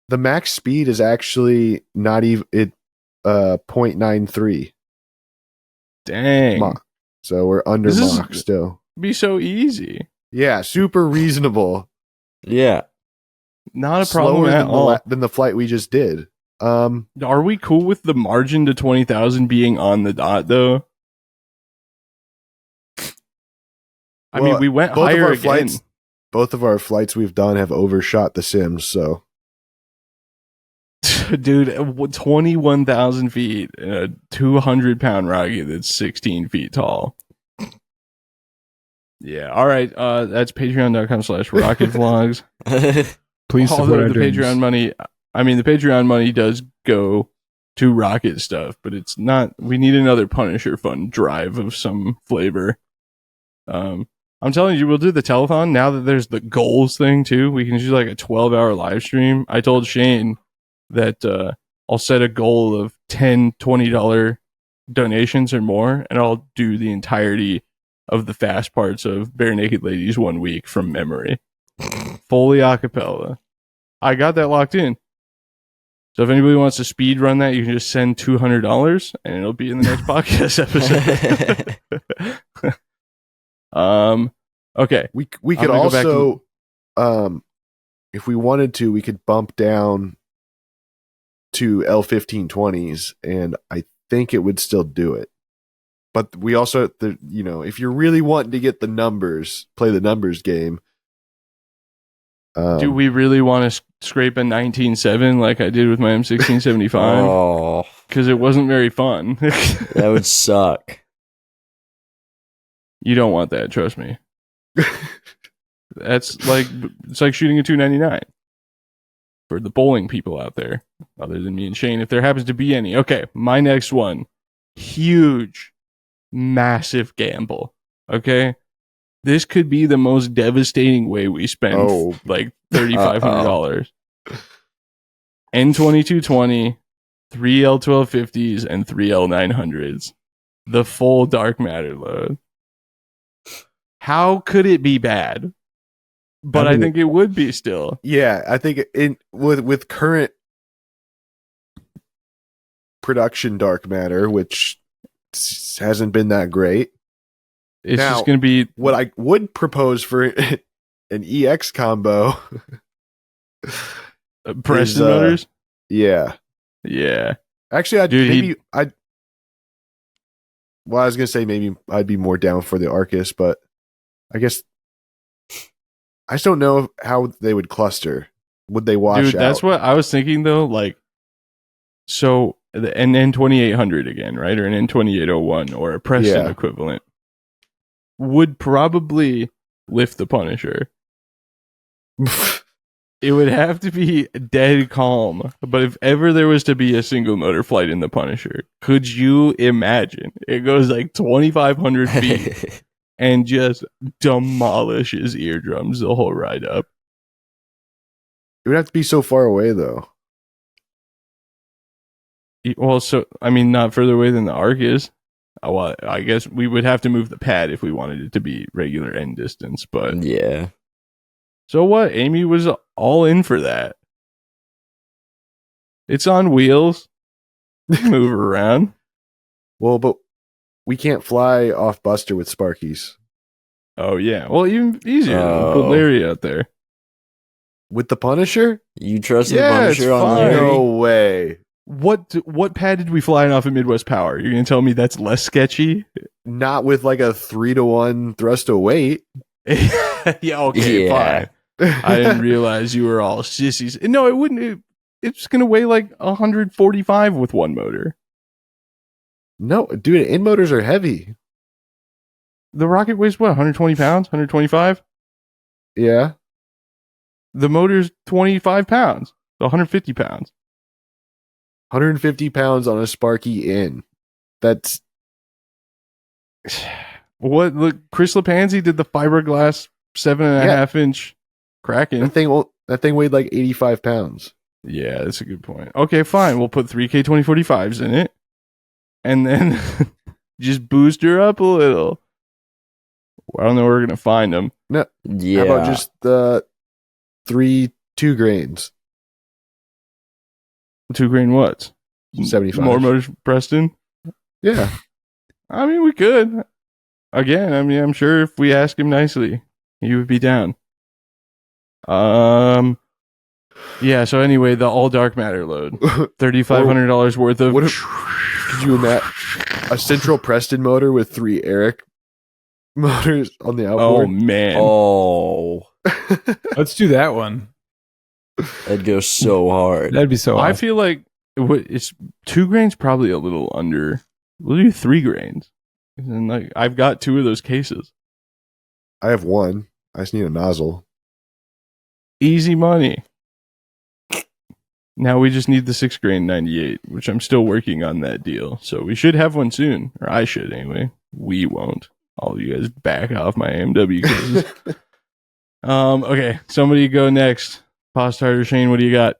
[SPEAKER 2] The max speed is actually not even 0.93
[SPEAKER 1] Dang.
[SPEAKER 2] Mach. So we're under
[SPEAKER 1] This is-
[SPEAKER 2] Mach still.
[SPEAKER 1] Be so easy.
[SPEAKER 2] Yeah, super reasonable.
[SPEAKER 3] Yeah.
[SPEAKER 1] Not a problem
[SPEAKER 2] Slower
[SPEAKER 1] at all.
[SPEAKER 2] than the flight we just did.
[SPEAKER 1] Are we cool with the margin to 20,000 being on the dot though? I mean,
[SPEAKER 2] Well,
[SPEAKER 1] we went
[SPEAKER 2] both of
[SPEAKER 1] higher
[SPEAKER 2] our
[SPEAKER 1] again.
[SPEAKER 2] flights- Both of our flights we've done have overshot the sims, so
[SPEAKER 1] Dude, 21,000 feet, a 200-pound rocket that's 16 feet tall. Yeah, all right. That's patreon.com/rocket vlogs.
[SPEAKER 4] Please
[SPEAKER 1] Although
[SPEAKER 4] support our
[SPEAKER 1] the
[SPEAKER 4] dreams.
[SPEAKER 1] Patreon money, I mean, the Patreon money does go to rocket stuff, but it's not. We need another Punisher fund drive of some flavor. I'm telling you, we'll do the telethon now that there's the goals thing too. We can do like a 12-hour live stream. I told Shane that I'll set a goal of $10, $20 donations or more, and I'll do the entirety of the fast parts of Bare Naked Ladies 1 week from memory. Fully a cappella. I got that locked in. So if anybody wants to speed run that, you can just send $200 and it'll be in the next podcast episode. Okay.
[SPEAKER 2] we
[SPEAKER 1] I'm
[SPEAKER 2] could
[SPEAKER 1] gonna go back
[SPEAKER 2] also if we wanted to, we could bump down to L1520s, and I think it would still do it. but we also, if you're really wanting to get the numbers, play the numbers game.
[SPEAKER 1] Do we really want to scrape a 19.7 like I did with my M1675?
[SPEAKER 3] Oh,
[SPEAKER 1] Because it wasn't very fun.
[SPEAKER 3] that would suck.
[SPEAKER 1] You don't want that, trust me. It's like shooting a 299 for the bowling people out there, other than me and Shane, if there happens to be any. Okay, my next one, huge, massive gamble. Okay, this could be the most devastating way we spend like $3,500. N2220, 3 L1250s, and 3 L900s. The full dark matter load. How could it be bad? But I think it would be still.
[SPEAKER 2] Yeah, I think with current production dark matter, which hasn't been that great.
[SPEAKER 1] It's now, just going to be
[SPEAKER 2] what I would propose for an EX combo.
[SPEAKER 1] Preston motors?
[SPEAKER 2] Yeah. Actually, I was going to say maybe I'd be more down for the Arcus, but I guess I just don't know how they would cluster. Would they wash out?
[SPEAKER 1] That's what I was thinking though. Like, so an N2800 again, right? Or an N2801 or a Preston equivalent would probably lift the Punisher. It would have to be dead calm. But if ever there was to be a single motor flight in the Punisher, could you imagine? It goes like 2,500 feet and just demolishes eardrums the whole ride up.
[SPEAKER 2] It would have to be so far away, though.
[SPEAKER 1] Well, not further away than the Arcus. Well, I guess we would have to move the pad if we wanted it to be regular end distance, but
[SPEAKER 3] yeah.
[SPEAKER 1] So what? Amy was all in for that. It's on wheels. Move around.
[SPEAKER 2] Well, but we can't fly off Buster with Sparkies.
[SPEAKER 1] Oh, yeah. Well, even easier. Put Larry out there.
[SPEAKER 2] With the Punisher?
[SPEAKER 3] You trust the Punisher on Larry?
[SPEAKER 2] No way.
[SPEAKER 1] What pad did we fly off at Midwest Power? You're going to tell me that's less sketchy?
[SPEAKER 2] Not with like a 3-to-1 thrust to weight.
[SPEAKER 1] Yeah, okay, fine. I didn't realize you were all sissies. No, it wouldn't. It's going to weigh like 145 with one motor.
[SPEAKER 2] No, dude, end motors are heavy.
[SPEAKER 1] The rocket weighs what, 120 pounds? 125?
[SPEAKER 2] Yeah.
[SPEAKER 1] The motor's 25 pounds. So 150 pounds.
[SPEAKER 2] 150 pounds on a Sparky in. That's...
[SPEAKER 1] What? Look, Chris Lepanzi did the fiberglass 7.5 inch Kraken.
[SPEAKER 2] That thing weighed like 85 pounds.
[SPEAKER 1] Yeah, that's a good point. Okay, fine. We'll put 3K 2045s in it. And then just boost her up a little. I don't know where we're going to find them.
[SPEAKER 2] No.
[SPEAKER 3] Yeah.
[SPEAKER 2] How about just the 3 2-grains?
[SPEAKER 1] 2-grain what?
[SPEAKER 2] 75.
[SPEAKER 1] More motors, Preston?
[SPEAKER 2] Yeah.
[SPEAKER 1] I mean, we could. Again, I'm sure if we ask him nicely, he would be down. Yeah, so anyway, the all dark matter load. $3,500 worth of...
[SPEAKER 2] Could you imagine a central Preston motor with 3 Eric motors on the outboard?
[SPEAKER 1] Oh, man.
[SPEAKER 3] Oh.
[SPEAKER 4] Let's do that one.
[SPEAKER 3] That'd go so hard.
[SPEAKER 4] That'd be so awesome.
[SPEAKER 1] I feel like it's 2 grains probably a little under. We'll do 3 grains. And like I've got 2 of those cases.
[SPEAKER 2] I have 1. I just need a nozzle.
[SPEAKER 1] Easy money. Now we just need the 6-grain 98, which I'm still working on that deal. So we should have one soon. Or I should anyway. We won't. All of you guys back off my AMW cases. Okay, somebody go next. Postard or Shane, what do you got?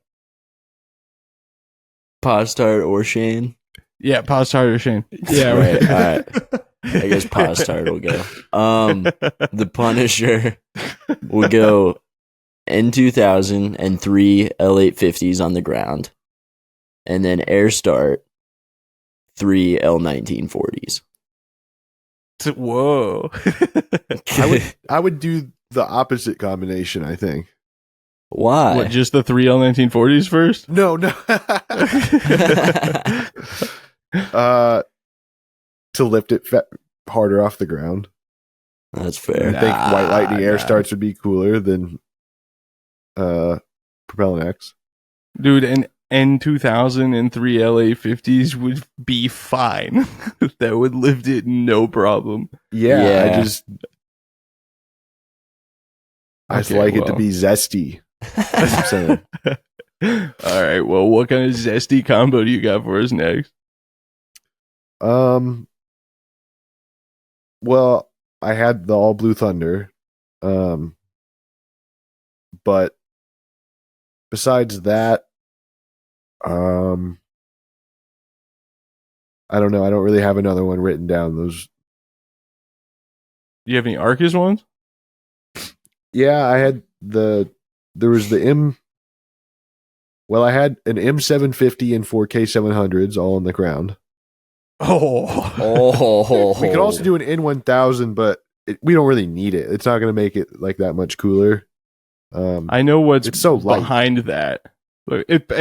[SPEAKER 3] Postard or Shane?
[SPEAKER 1] Yeah, Postard or Shane.
[SPEAKER 4] Yeah,
[SPEAKER 3] right. All right. I guess Postard will go. The Punisher will go N2000 and 3 L850s on the ground. And then Air Start 3 L1940s.
[SPEAKER 1] Whoa.
[SPEAKER 2] I would do the opposite combination, I think.
[SPEAKER 3] Why?
[SPEAKER 1] What, just the 3 L1940s first?
[SPEAKER 2] No. to lift it harder off the ground.
[SPEAKER 3] That's
[SPEAKER 2] I
[SPEAKER 3] fair.
[SPEAKER 2] think White Lightning air
[SPEAKER 1] nah.
[SPEAKER 2] starts would be cooler than Propellant X.
[SPEAKER 1] Dude, an N2000 and 3 LA50s would be fine. That would lift it no problem.
[SPEAKER 2] Yeah.
[SPEAKER 3] Yeah.
[SPEAKER 2] I just
[SPEAKER 1] Okay,
[SPEAKER 2] like it to
[SPEAKER 1] well.
[SPEAKER 2] be zesty. That's what I'm saying.
[SPEAKER 1] All right, well, what kind of zesty combo do you got for us next?
[SPEAKER 2] Well, I had the All Blue Thunder. But besides that, I don't know. I don't really have another one written down. Those.
[SPEAKER 1] Do you have any Arcus ones?
[SPEAKER 2] Yeah, I had there was the M. Well, I had an M750 and 4K 700s all on the ground.
[SPEAKER 3] Oh.
[SPEAKER 2] We could also do an N1000, but we don't really need it. It's not going to make it like that much cooler.
[SPEAKER 1] I know what's
[SPEAKER 2] It's so light.
[SPEAKER 1] behind that. If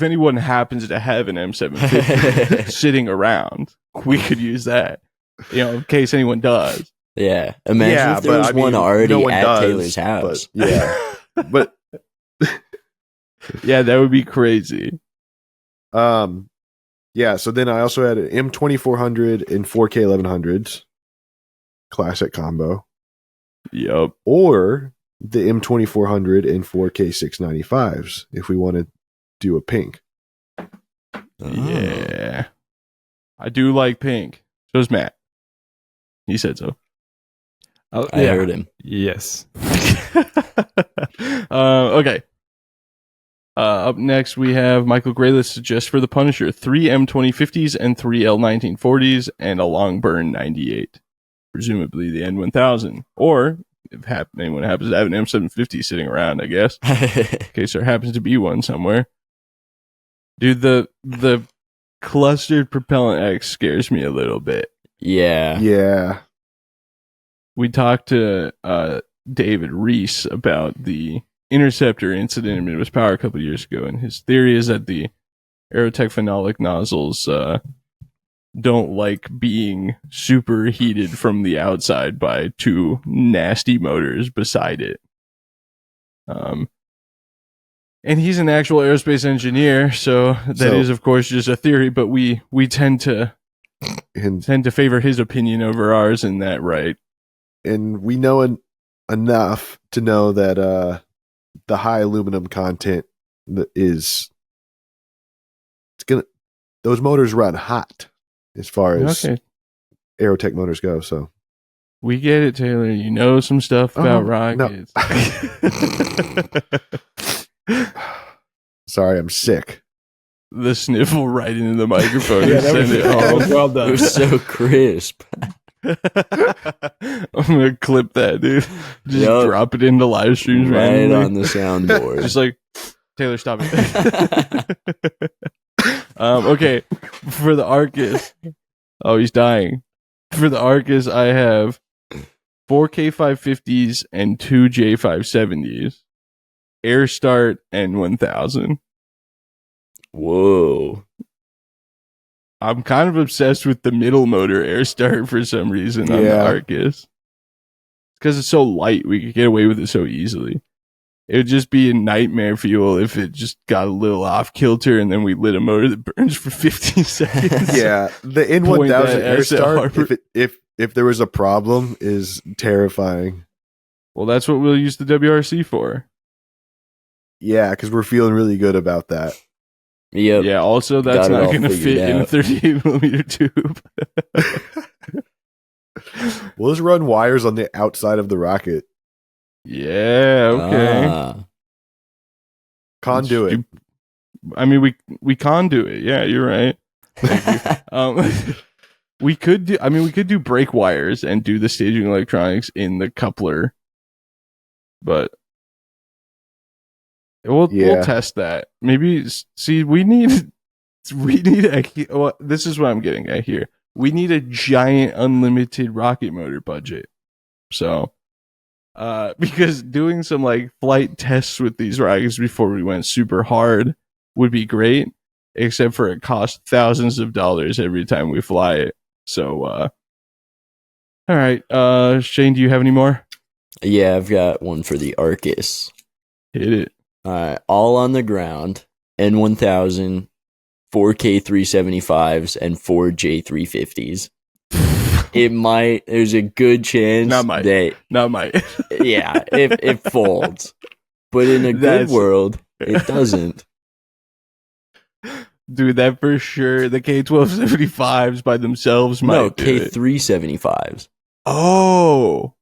[SPEAKER 1] anyone happens to have an M750 sitting around, we could use that. In case anyone does.
[SPEAKER 3] Yeah. Imagine if there was one already
[SPEAKER 2] no one
[SPEAKER 3] at
[SPEAKER 2] does,
[SPEAKER 3] Taylor's house.
[SPEAKER 2] But, yeah. But
[SPEAKER 1] Yeah, that would be crazy.
[SPEAKER 2] yeah, so then I also had an M2400 and 4K 1100s. Classic combo.
[SPEAKER 1] Yup.
[SPEAKER 2] Or the M2400 and 4K 695s if we want to do a pink.
[SPEAKER 3] Oh.
[SPEAKER 1] Yeah. I do like pink. So does Matt. He said so.
[SPEAKER 4] Oh,
[SPEAKER 3] I heard him.
[SPEAKER 4] Yes.
[SPEAKER 1] Okay. Up next, we have Michael Graylis suggests for the Punisher 3 M2050s and 3 L1940s and a long burn 98. Presumably the N1000. Or, if anyone happens to have an M750 sitting around, I guess. In case there happens to be one somewhere. Dude, the clustered Propellant X scares me a little bit.
[SPEAKER 3] Yeah.
[SPEAKER 2] Yeah.
[SPEAKER 1] We talked to David Reese about the Interceptor incident in Midwest Power a couple of years ago, and his theory is that the Aerotech phenolic nozzles don't like being superheated from the outside by two nasty motors beside it. And he's an actual aerospace engineer, so that is, of course, just a theory, but we tend to favor his opinion over ours in that, right?
[SPEAKER 2] And we know enough to know that the high aluminum content those motors run hot as far as Aerotech motors go. So
[SPEAKER 1] we get it, Taylor. You know some stuff about rockets.
[SPEAKER 2] No. Sorry, I'm sick.
[SPEAKER 1] The sniffle right into the microphone.
[SPEAKER 4] Yeah, that was well done.
[SPEAKER 3] It was so crisp.
[SPEAKER 1] I'm gonna clip that, dude. Just drop it into live streams
[SPEAKER 3] right on the soundboard.
[SPEAKER 1] Just like, Taylor, stop it. Okay, for the Arcus. Oh, he's dying. For the Arcus, I have 4K 550s and 2 J570s. Air Start N1000.
[SPEAKER 3] Whoa.
[SPEAKER 1] I'm kind of obsessed with the middle motor Air Start for some reason on the Arcus. Because it's so light, we could get away with it so easily. It would just be a nightmare fuel if it just got a little off kilter and then we lit a motor that burns for 15 seconds.
[SPEAKER 2] Yeah, the N1000 Air Start, if there was a problem, is terrifying.
[SPEAKER 1] Well, that's what we'll use the WRC for.
[SPEAKER 2] Yeah, because we're feeling really good about that.
[SPEAKER 3] Yep.
[SPEAKER 1] Yeah, also that's not going to fit in a 38 millimeter tube.
[SPEAKER 2] We'll just run wires on the outside of the rocket.
[SPEAKER 1] Yeah, okay.
[SPEAKER 2] Conduit.
[SPEAKER 1] I mean, we conduit. Yeah, you're right. We could do brake wires and do the staging electronics in the coupler, but we'll test that. Maybe see we need this is what I'm getting at here. We need a giant unlimited rocket motor budget. So, because doing some like flight tests with these rockets before we went super hard would be great, except for it costs thousands of dollars every time we fly it. So, all right. Shane, do you have any more?
[SPEAKER 3] Yeah, I've got one for the Arcus.
[SPEAKER 1] Hit it.
[SPEAKER 3] All on the ground, N1000, 4K 375s, and 4 J350s. There's a good chance
[SPEAKER 1] Not might.
[SPEAKER 3] yeah, it folds. But in a good world, it doesn't.
[SPEAKER 1] Dude, that for sure. The K1275s by themselves might
[SPEAKER 3] No,
[SPEAKER 1] do
[SPEAKER 3] K375s.
[SPEAKER 1] Oh.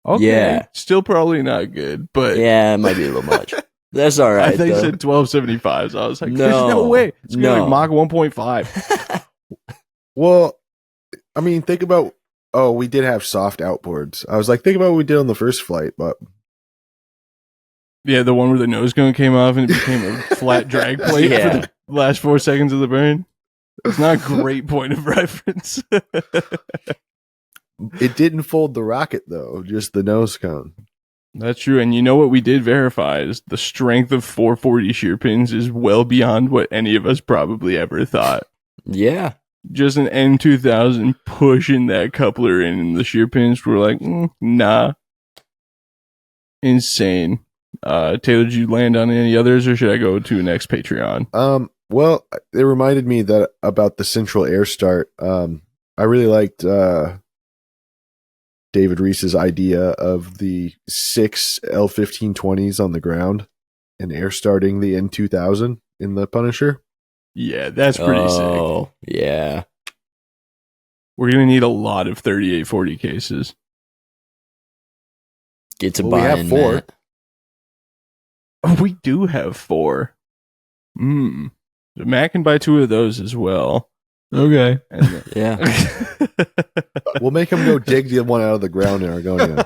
[SPEAKER 1] Okay.
[SPEAKER 3] Yeah.
[SPEAKER 1] Still probably not good, but
[SPEAKER 3] Yeah, it might be a little much. That's all right.
[SPEAKER 1] I think
[SPEAKER 3] though.
[SPEAKER 1] said 1275s. I was like,
[SPEAKER 3] No.
[SPEAKER 1] there's no way. It's gonna be
[SPEAKER 3] No.
[SPEAKER 1] like Mach 1.5.
[SPEAKER 2] Well, I mean, think about. Oh, we did have soft outboards. I was like, think about what we did on the first flight, but
[SPEAKER 1] Yeah, the one where the nose cone came off and it became a flat drag plate
[SPEAKER 3] Yeah.
[SPEAKER 1] for the last 4 seconds of the burn. It's not a great point of reference.
[SPEAKER 2] it didn't fold the rocket though, just the nose cone.
[SPEAKER 1] That's true. And you know what we did verify is the strength of 440 shear pins is well beyond what any of us probably ever thought.
[SPEAKER 3] Yeah.
[SPEAKER 1] Just an N2000 pushing that coupler in and the shear pins were like, nah. Insane. Taylor, did you land on any others or should I go to next Patreon?
[SPEAKER 2] Well, it reminded me that about the central air start. I really liked David Reese's idea of the 6 L1520s on the ground and air starting the N2000 in the Punisher.
[SPEAKER 1] Yeah, that's pretty sick.
[SPEAKER 3] Oh, yeah.
[SPEAKER 1] We're going to need a lot of 3840 cases.
[SPEAKER 3] Get to
[SPEAKER 2] Well,
[SPEAKER 3] buy
[SPEAKER 2] we have 4.
[SPEAKER 3] Matt.
[SPEAKER 1] Oh, we do have 4. Matt can buy 2 of those as well.
[SPEAKER 4] Okay.
[SPEAKER 1] And
[SPEAKER 3] Yeah.
[SPEAKER 2] We'll make him go dig the one out of the ground in Argonia.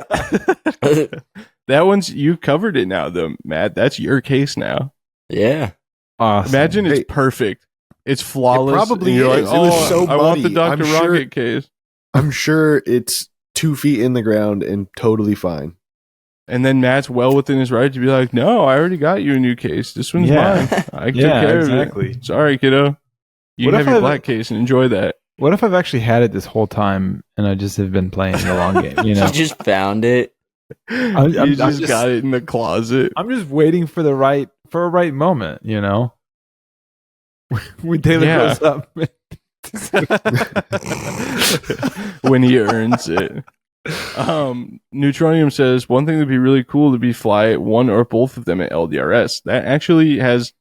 [SPEAKER 1] that one's, you covered it now, though, Matt. That's your case now.
[SPEAKER 3] Yeah.
[SPEAKER 4] Awesome.
[SPEAKER 1] Imagine it's
[SPEAKER 2] Hey,
[SPEAKER 1] perfect. It's flawless.
[SPEAKER 2] It probably
[SPEAKER 1] and you're
[SPEAKER 2] is.
[SPEAKER 1] Like,
[SPEAKER 2] It was so
[SPEAKER 1] I want the
[SPEAKER 2] muddy.
[SPEAKER 1] Dr.
[SPEAKER 2] I'm sure-
[SPEAKER 1] Rocket case.
[SPEAKER 2] I'm sure it's 2 feet in the ground and totally fine.
[SPEAKER 1] And then Matt's well within his right to be like, no, I already got you a new case. This one's
[SPEAKER 4] Yeah.
[SPEAKER 1] mine. I took
[SPEAKER 4] Yeah,
[SPEAKER 1] care
[SPEAKER 4] exactly.
[SPEAKER 1] of it. Sorry, kiddo. You
[SPEAKER 4] What
[SPEAKER 1] can
[SPEAKER 4] if
[SPEAKER 1] have your
[SPEAKER 4] I've-
[SPEAKER 1] black case and enjoy that.
[SPEAKER 4] What if I've actually had it this whole time and I just have been playing the long game? You know,
[SPEAKER 3] You just found it.
[SPEAKER 4] I'm
[SPEAKER 1] You just
[SPEAKER 4] just-
[SPEAKER 1] got it in the closet.
[SPEAKER 4] I'm just waiting for a right moment. You know, when Taylor
[SPEAKER 1] Yeah.
[SPEAKER 4] goes up.
[SPEAKER 1] When he earns it. Neutronium says one thing that'd be really cool to be fly one or both of them at LDRS. That actually has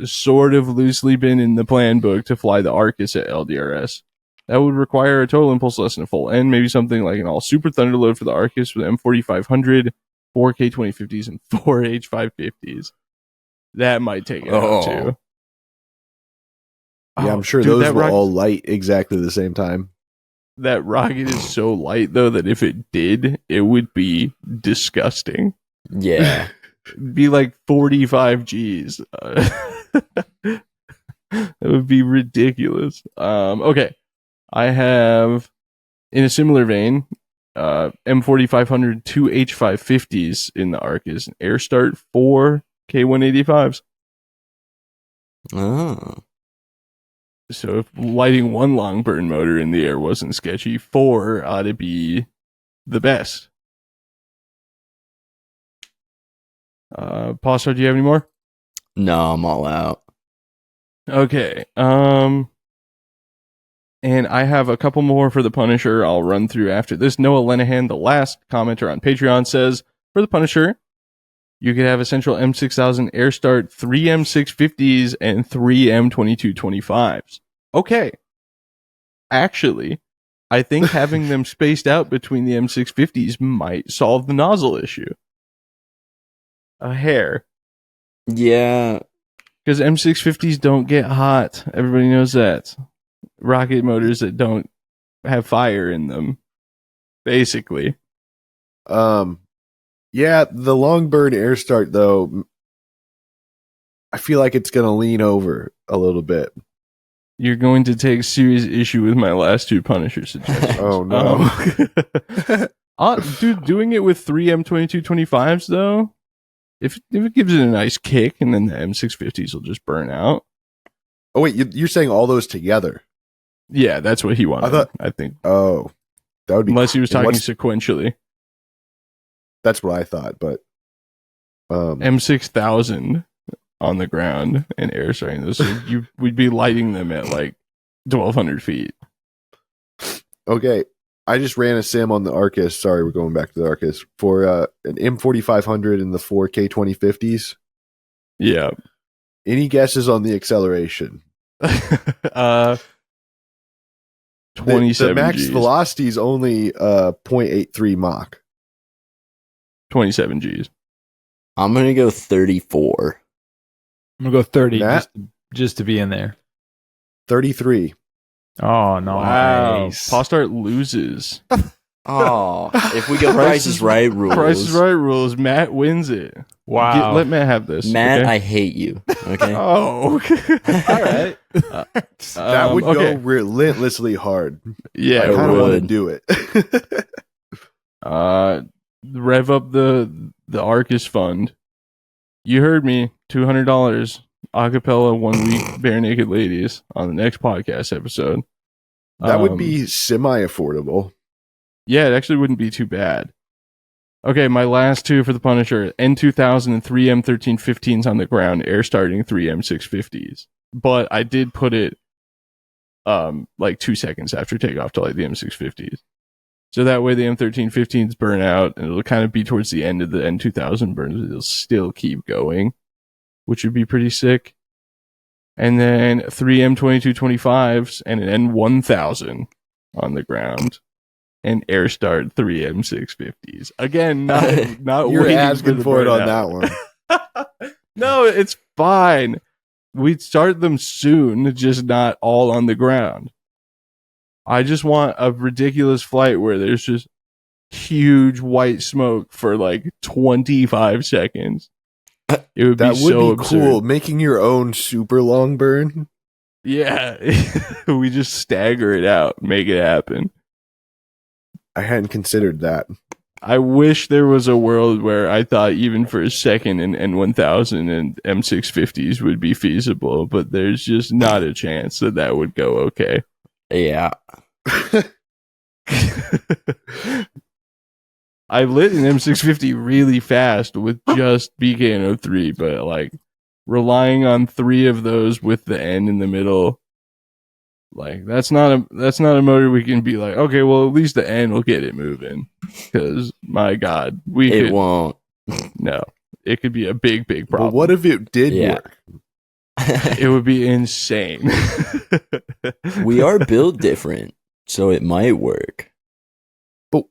[SPEAKER 1] sort of loosely been in the plan book to fly the Arcus at LDRS. That would require a total impulse less than a full N, maybe something like an all super thunderload for the Arcus with M4500, 4 K2050s, and 4 H550s. That might take it out too.
[SPEAKER 2] Yeah, I'm sure
[SPEAKER 1] dude,
[SPEAKER 2] those
[SPEAKER 1] that
[SPEAKER 2] will
[SPEAKER 1] rocket-
[SPEAKER 2] all light exactly the same time.
[SPEAKER 1] That rocket is so light though that if it did, it would be disgusting.
[SPEAKER 3] Yeah.
[SPEAKER 1] It'd be like 45 G's. That would be ridiculous. Okay. I have, in a similar vein, M4500 2 H550s in the Arcus, air start 4 K185s.
[SPEAKER 3] Oh.
[SPEAKER 1] So if lighting one long burn motor in the air wasn't sketchy, 4 ought to be the best. Paul, do you have any more?
[SPEAKER 3] No, I'm all out.
[SPEAKER 1] Okay. And I have a couple more for the Punisher I'll run through after this. Noah Lenahan, the last commenter on Patreon, says, for the Punisher, you could have a central M6000 air start, 3 M650s, and 3 M2225s. Okay. Actually, I think having them spaced out between the M650s might solve the nozzle issue. A hair.
[SPEAKER 3] Yeah.
[SPEAKER 1] Because M650s don't get hot. Everybody knows that. Rocket motors that don't have fire in them. Basically.
[SPEAKER 2] Yeah, the long burn air start though, I feel like it's gonna lean over a little bit.
[SPEAKER 1] You're going to take serious issue with my last 2 Punisher suggestions.
[SPEAKER 2] Oh no.
[SPEAKER 1] Dude, doing it with 3 M2225s though, if it gives it a nice kick and then the M650s will just burn out.
[SPEAKER 2] Oh wait, you're saying all those together?
[SPEAKER 1] Yeah, that's what he wanted. I think.
[SPEAKER 2] Oh, that would be
[SPEAKER 1] unless he was talking sequentially.
[SPEAKER 2] That's what I thought, but
[SPEAKER 1] M6000 on the ground and air starting those. So we'd be lighting them at like 1,200 feet.
[SPEAKER 2] Okay, I just ran a sim on the Arcus. Sorry, we're going back to the Arcus for an M4500 in the 4K 2050s.
[SPEAKER 1] Yeah.
[SPEAKER 2] Any guesses on the acceleration?
[SPEAKER 1] 27
[SPEAKER 2] the max
[SPEAKER 1] Gs.
[SPEAKER 2] velocity is only 0.83 Mach.
[SPEAKER 1] 27 Gs.
[SPEAKER 3] I'm gonna go 34.
[SPEAKER 4] I'm gonna go 30
[SPEAKER 2] Matt?
[SPEAKER 4] just to be in there.
[SPEAKER 2] 33.
[SPEAKER 4] Oh no!
[SPEAKER 1] Wow.
[SPEAKER 4] Nice.
[SPEAKER 1] Paw Start loses.
[SPEAKER 3] Oh, if we go Price is Right rules.
[SPEAKER 1] Price is Right rules. Matt wins it.
[SPEAKER 4] Wow.
[SPEAKER 1] Let Matt have this.
[SPEAKER 3] Matt,
[SPEAKER 1] okay?
[SPEAKER 3] I hate you. Okay.
[SPEAKER 1] Oh.
[SPEAKER 4] All right.
[SPEAKER 2] That would
[SPEAKER 1] okay.
[SPEAKER 2] go relentlessly hard.
[SPEAKER 1] Yeah,
[SPEAKER 2] I
[SPEAKER 1] it
[SPEAKER 2] kind of want to
[SPEAKER 3] would.
[SPEAKER 2] do it.
[SPEAKER 1] Rev up the Arcus fund. You heard me. $200 acapella 1 week bare naked ladies on the next podcast episode.
[SPEAKER 2] That would be semi-affordable.
[SPEAKER 1] Yeah, it actually wouldn't be too bad. Okay, my last two for the Punisher: N2000 and 3 M1315s on the ground, air starting 3 M650s. But I did put it like 2 seconds after takeoff to like the M650s. So that way the M1315s burn out, and it'll kind of be towards the end of the N2000 burns, but it'll still keep going, which would be pretty sick. And then 3 M2225s and an N1000 on the ground. And air start 3 M650s. Again, not
[SPEAKER 2] You're
[SPEAKER 1] waiting
[SPEAKER 2] asking for it on that one.
[SPEAKER 1] No, it's fine. We'd start them soon, just not all on the ground. I just want a ridiculous flight where there's just huge white smoke for like 25 seconds. It would
[SPEAKER 2] That
[SPEAKER 1] be
[SPEAKER 2] would
[SPEAKER 1] so
[SPEAKER 2] be
[SPEAKER 1] absurd.
[SPEAKER 2] cool. Making your own super long burn.
[SPEAKER 1] Yeah. We just stagger it out, make it happen.
[SPEAKER 2] I hadn't considered that.
[SPEAKER 1] I wish there was a world where I thought even for a second an N1000 and M650s would be feasible, but there's just not a chance that would go okay.
[SPEAKER 3] Yeah.
[SPEAKER 1] I lit an M650 really fast with just BKN03, but like relying on 3 of those with the N in the middle, like that's not a motor we can be like, okay, well at least the N will get it moving, because my God,
[SPEAKER 3] It won't.
[SPEAKER 1] No, it could be a big problem.
[SPEAKER 2] But what if it did work?
[SPEAKER 1] It would be insane.
[SPEAKER 3] We are built different, so it might work.
[SPEAKER 2] But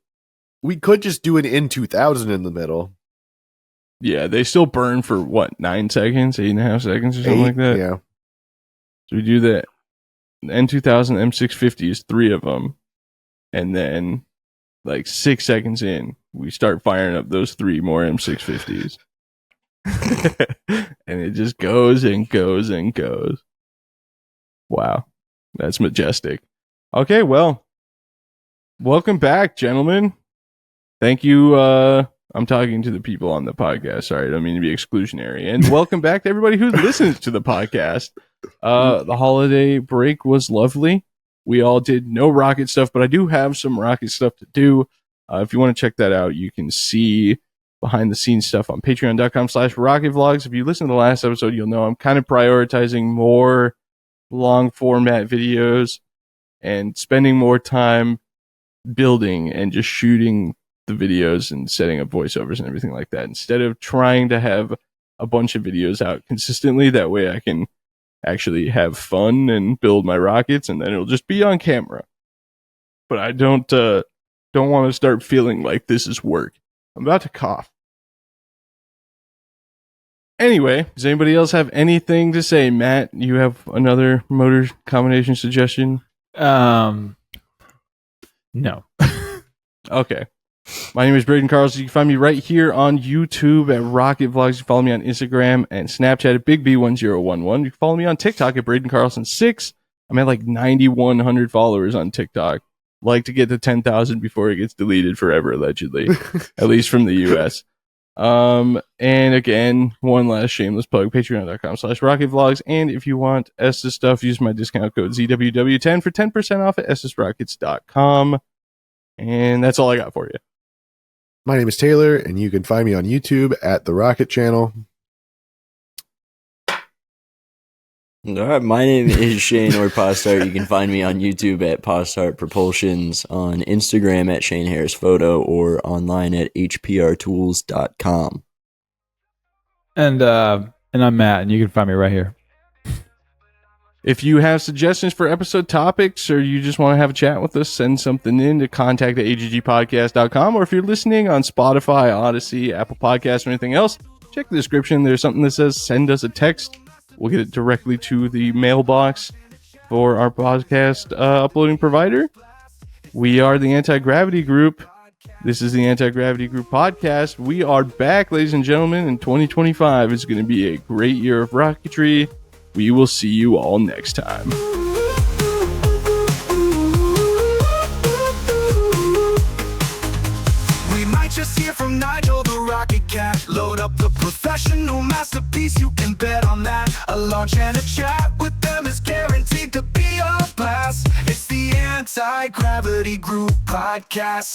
[SPEAKER 2] we could just do an N2000 in the middle.
[SPEAKER 1] Yeah, they still burn for what, 9 seconds, 8.5 seconds, or something like that.
[SPEAKER 2] Yeah.
[SPEAKER 1] So we do the N2000 M650s, 3 of them, and then like 6 seconds in, we start firing up those 3 more M650s. And it just goes and goes and goes. Wow, that's majestic. Okay, well, welcome back, gentlemen. Thank you. I'm talking to the people on the podcast. Sorry, I don't mean to be exclusionary. And welcome back to everybody who listens to the podcast. The holiday break was lovely. We all did no rocket stuff, but I do have some rocket stuff to do. If you want to check that out, you can see behind the scenes stuff on patreon.com/rocketvlogs. If you listen to the last episode, you'll know I'm kind of prioritizing more long format videos and spending more time building and just shooting the videos and setting up voiceovers and everything like that, instead of trying to have a bunch of videos out consistently. That way I can actually have fun and build my rockets, and then it'll just be on camera. But I don't want to start feeling like this is work. I'm about to cough. Anyway, does anybody else have anything to say? Matt, you have another motor combination suggestion?
[SPEAKER 4] No.
[SPEAKER 1] Okay. My name is Braden Carlson. You can find me right here on YouTube at Rocket Vlogs. You can follow me on Instagram and Snapchat at BigB1011. You can follow me on TikTok at Braden Carlson 6. I'm at like 9,100 followers on TikTok. Like to get to 10,000 before it gets deleted forever, allegedly. At least from the US. And again, one last shameless plug, patreon.com/rocketvlogs. And if you want Estes stuff, use my discount code ZWW10 for 10% off at EstesRockets.com. And that's all I got for you.
[SPEAKER 2] My name is Taylor, and you can find me on YouTube at The Rocket Channel.
[SPEAKER 3] All right, my name is Shane or Postart. You can find me on YouTube at Postart Propulsions, on Instagram at Shane Harris Photo, or online at hprtools.com.
[SPEAKER 4] And I'm Matt, and you can find me right here.
[SPEAKER 1] If you have suggestions for episode topics, or you just want to have a chat with us, send something in to contact@aggpodcast.com. Or if you're listening on Spotify, Odyssey, Apple Podcasts, or anything else, check the description. There's something that says send us a text. We'll get it directly to the mailbox for our podcast uploading provider. We are the Anti-Gravity Group. This is the Anti-Gravity Group podcast. We are back, ladies and gentlemen, in 2025. It's going to be a great year of rocketry. We will see you all next time.
[SPEAKER 5] We might just hear from Nigel the Rocket Cat. Load up the professional masterpiece, you can bet on that. A launch and a chat with them is guaranteed to be a blast. It's the Anti-Gravity Group podcast.